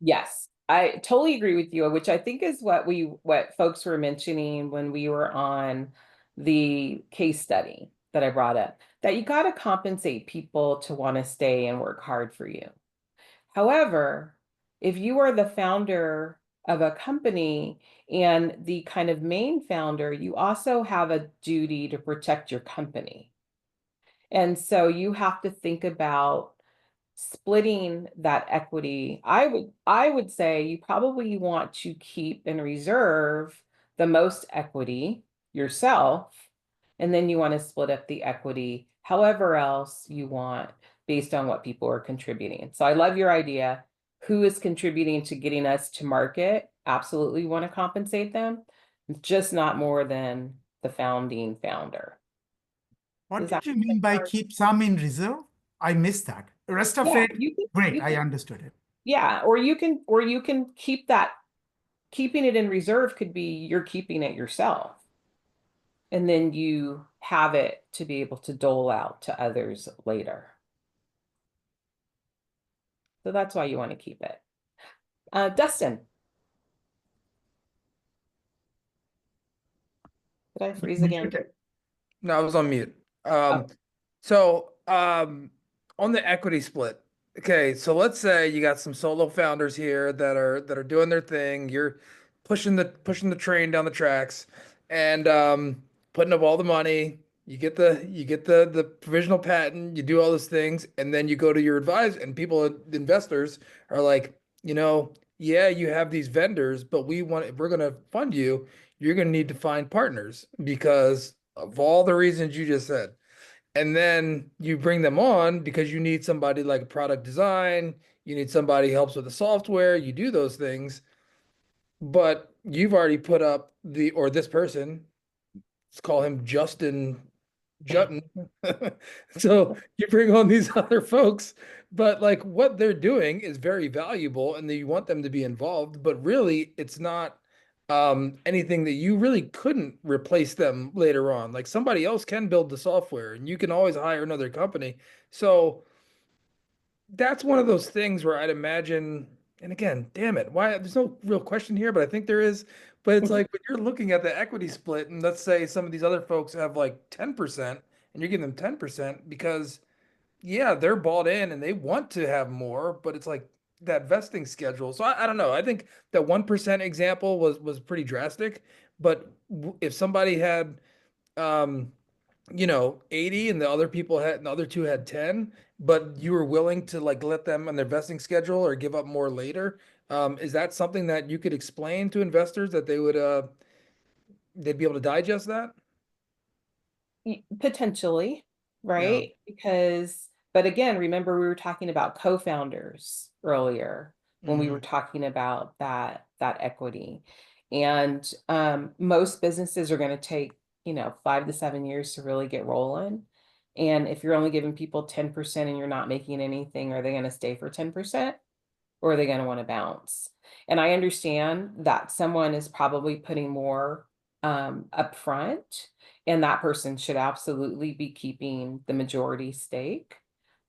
yes, I totally agree with you, which I think is what folks were mentioning when we were on the case study that I brought up, that you got to compensate people to want to stay and work hard for you. However, if you are the founder of a company and the kind of main founder, you also have a duty to protect your company. And so you have to think about splitting that equity. I would say you probably want to keep and reserve the most equity yourself, and then you want to split up the equity however else you want based on what people are contributing. So I love your idea. Who is contributing to getting us to market? Absolutely want to compensate them, just not more than the founding founder. What did you mean by keep some in reserve? I missed that. The rest of Yeah, it, you can, great, you I can, understood it. yeah, or you can keep that. Keeping it in reserve could be you're keeping it yourself, and then you have it to be able to dole out to others later. So that's why you want to keep it. Dustin. Did I freeze again? No, I was on mute. Oh. So on the equity split, okay, so let's say you got some solo founders here that are doing their thing. You're pushing the train down the tracks and putting up all the money. You get the provisional patent, you do all those things, and then you go to your advisor and people, the investors are like, yeah, you have these vendors, but if we're gonna fund you, you're gonna need to find partners because of all the reasons you just said. And then you bring them on because you need somebody like a product design, you need somebody who helps with the software, you do those things, but you've already put up or this person, let's call him Justin Jutton. So you bring on these other folks, but like what they're doing is very valuable and you want them to be involved, but really it's not anything that you really couldn't replace them later on. Like somebody else can build the software and you can always hire another company. So that's one of those things where I'd imagine, and again, damn it, why there's no real question here, but I think there is. But it's like when you're looking at the equity split, and let's say some of these other folks have like 10%, and you're giving them 10% because, yeah, they're bought in and they want to have more, but it's like that vesting schedule. So I don't know. I think that 1% example was pretty drastic, but if somebody had 80 and the other two had 10, but you were willing to like let them on their vesting schedule or give up more later. Is that something that you could explain to investors that they'd be able to digest that? Potentially, right? But again, remember we were talking about co-founders earlier when we were talking about that equity. And most businesses are going to take 5 to 7 years to really get rolling. And if you're only giving people 10% and you're not making anything, are they going to stay for 10%? Or are they going to want to bounce? And I understand that someone is probably putting more upfront, and that person should absolutely be keeping the majority stake.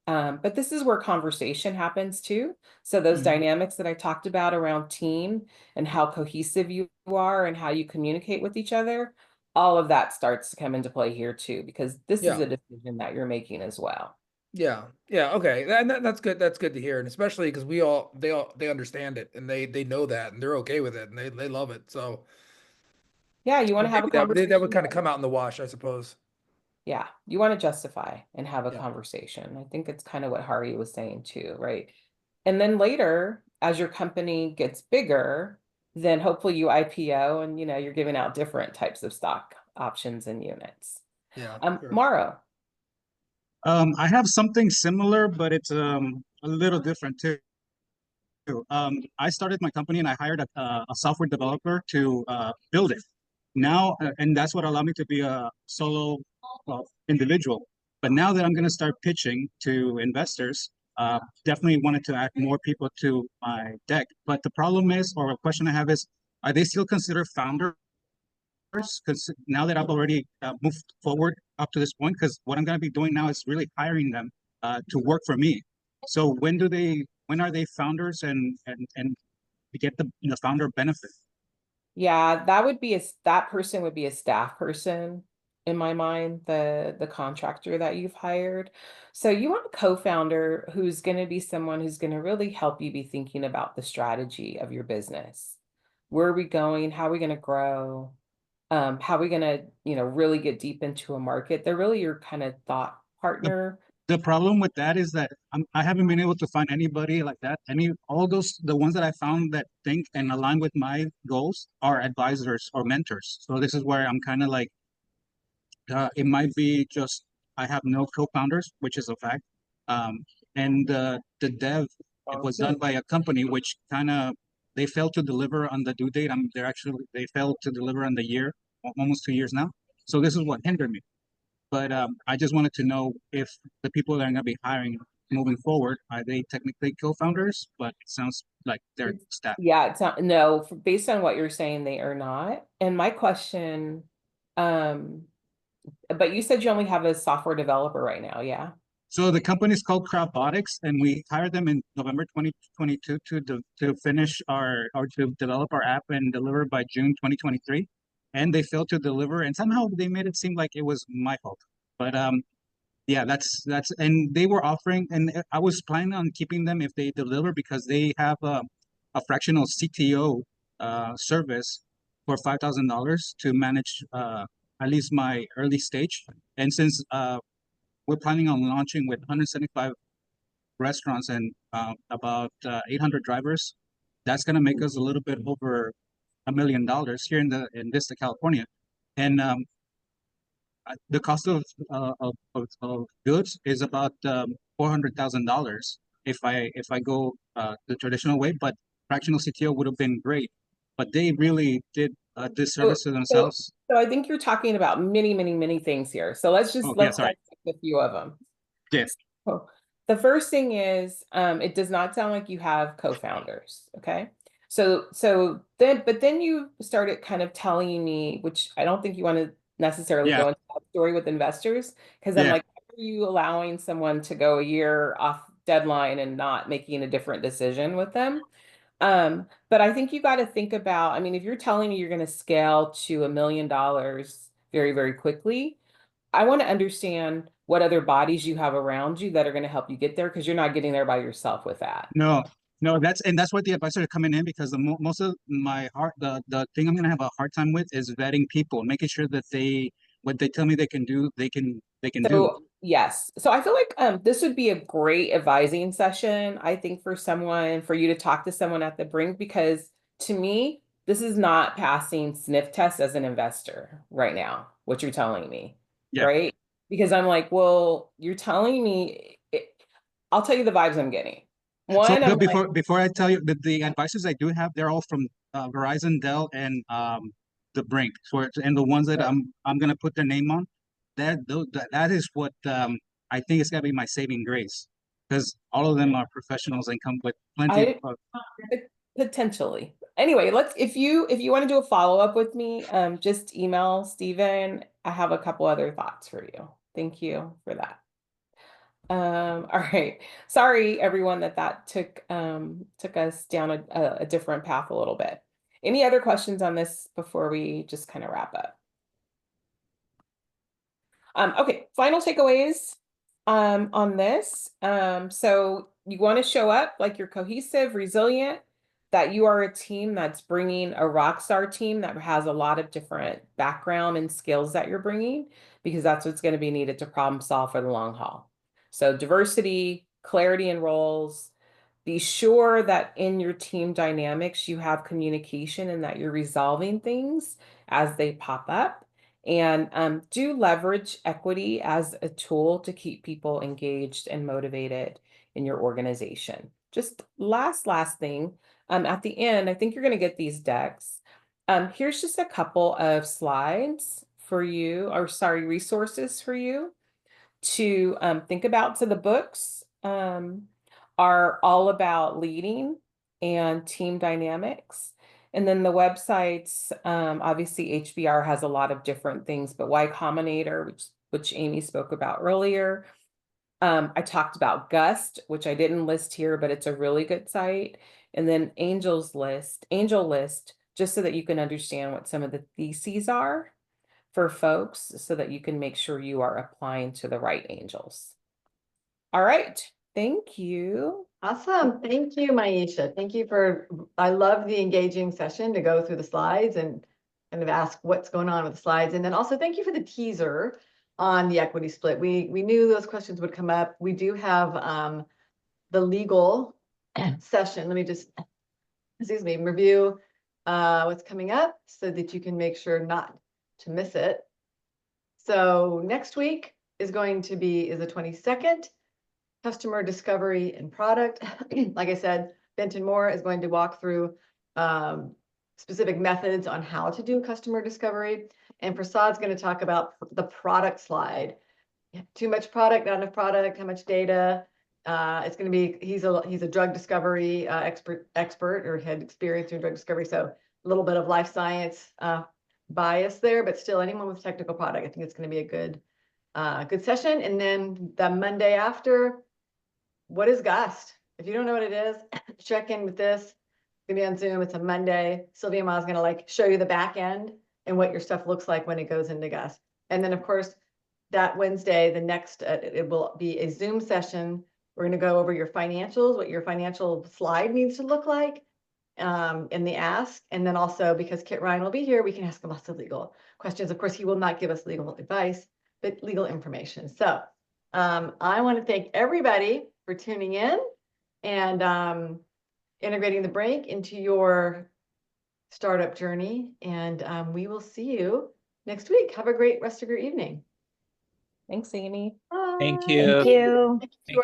But this is where conversation happens too. So those dynamics that I talked about around team and how cohesive you are and how you communicate with each other, all of that starts to come into play here too, because this is a decision that you're making as well. Yeah. Okay. That's good. That's good to hear. And especially because they understand it and they know that and they're okay with it and they love it. So yeah, you want to have a conversation. That would kind of come out in the wash, I suppose. Yeah, you want to justify and have a conversation. I think it's kind of what Hari was saying too, right? And then later, as your company gets bigger, then hopefully you IPO and you're giving out different types of stock options and units. Yeah. Mauro. I have something similar, but it's a little different too. I started my company and I hired a software developer to build it. Now, and that's what allowed me to be a solo individual. But now that I'm going to start pitching to investors, definitely wanted to add more people to my deck. But the problem is, or a question I have is, are they still considered founders? Because now that I've already moved forward up to this point, because what I'm going to be doing now is really hiring them to work for me. So when are they founders and to get the founder benefit? Yeah, that person would be a staff person in my mind, the contractor that you've hired. So you want a co-founder who's going to be someone who's going to really help you be thinking about the strategy of your business. Where are we going? How are we going to grow? How are we going to, really get deep into a market? They're really your kind of thought partner. The problem with that is that I haven't been able to find anybody like that. The ones that I found that think and align with my goals are advisors or mentors. So this is where I'm kind of like, it might be just I have no co-founders, which is a fact. And the dev, it was done by a company which kind of they failed to deliver on the due date. They failed to deliver on the year, almost 2 years now. So this is what hindered me. But I just wanted to know if the people that are going to be hiring moving forward, are they technically co-founders? But it sounds like they're staff. Yeah, it's not, no, based on what you're saying, they are not. And my question, but you said you only have a software developer right now, yeah? So the company is called Crowbotics, and we hired them in November 2022 to finish or to develop our app and deliver by June 2023. And they failed to deliver, and somehow they made it seem like it was my fault. But yeah, that's and they were offering, and I was planning on keeping them if they deliver because they have a fractional CTO service for $5,000 to manage at least my early stage. And since we're planning on launching with 175 restaurants and about 800 drivers, that's going to make us a little bit over $1 million here in Vista, California. And the cost of goods is about $400,000 if I go the traditional way. But fractional CTO would have been great, but they really did a disservice to themselves. So I think you're talking about many, many, many things here. So let's dissect a few of them. Yes. So the first thing is, it does not sound like you have co-founders. Okay. But then you started kind of telling me, which I don't think you want to necessarily go into that story with investors, because I'm like, how are you allowing someone to go a year off deadline and not making a different decision with them? But I think you got to think about, I mean, if you're telling me you're going to scale to $1 million very, very quickly, I want to understand what other bodies you have around you that are going to help you get there, because you're not getting there by yourself with that. No, that's what the advisors are coming in, because most of the thing I'm going to have a hard time with is vetting people, making sure that what they tell me they can do, they can do. Yes. So I feel like this would be a great advising session, I think, for you to talk to someone at the Brink, because to me, this is not passing sniff test as an investor right now, what you're telling me, right? Because I'm like, well, you're telling me, I'll tell you the vibes I'm getting. So before I tell you, the advisors I do have, they're all from Verizon, Dell, and the Brink. And the ones that I'm gonna put their name on, that is what I think is gonna be my saving grace, because all of them are professionals and come with plenty of potentially. Anyway, if you want to do a follow-up with me, just email Steven. I have a couple other thoughts for you. Thank you for that. All right. Sorry, everyone, that took us down a different path a little bit. Any other questions on this before we just kind of wrap up? Okay, final takeaways on this. So you want to show up like you're cohesive, resilient, that you are a team that's bringing a rock star team that has a lot of different background and skills that you're bringing, because that's what's going to be needed to problem solve for the long haul. So diversity, clarity in roles. Be sure that in your team dynamics, you have communication and that you're resolving things as they pop up. And do leverage equity as a tool to keep people engaged and motivated in your organization. just last thing, at the end, I think you're going to get these decks. Here's just a couple of slides for you, or sorry, resources for you to think about. So the books are all about leading and team dynamics. And then the websites, obviously HBR has a lot of different things, but Y Combinator, which Amy spoke about earlier. I talked about Gust, which I didn't list here, but it's a really good site. And then Angel List, just so that you can understand what some of the theses are for folks, so that you can make sure you are applying to the right angels. All right. Thank you. Awesome. Thank you, Maisha. Thank you for, I love the engaging session to go through the slides and kind of ask what's going on with the slides. And then also thank you for the teaser on the equity split. We knew those questions would come up. We do have the legal session. Let me just, review what's coming up so that you can make sure not to miss it. So next week is going to be the 22nd. Customer discovery and product. Like I said, Benton Moore is going to walk through specific methods on how to do customer discovery. And Prasad's going to talk about the product slide. Too much product, not enough product, how much data. It's going to be, he's a drug discovery expert or had experience in drug discovery. So a little bit of life science bias there, but still anyone with technical product, I think it's going to be a good session. And then the Monday after, what is Gust? If you don't know what it is, check in with this. It's gonna be on Zoom. It's a Monday. Sylvia Ma is gonna show you the back end and what your stuff looks like when it goes into Gust. And then of course, that Wednesday, the next, it will be a Zoom session. We're gonna go over your financials, what your financial slide needs to look like in the ask. And then also because Kit Ryan will be here, we can ask him lots of legal questions. Of course, he will not give us legal advice, but legal information. So I want to thank everybody for tuning in and integrating the Brink into your startup journey. And we will see you next week. Have a great rest of your evening. Thanks, Amy. Thank Bye. you. Thank you. Thank you.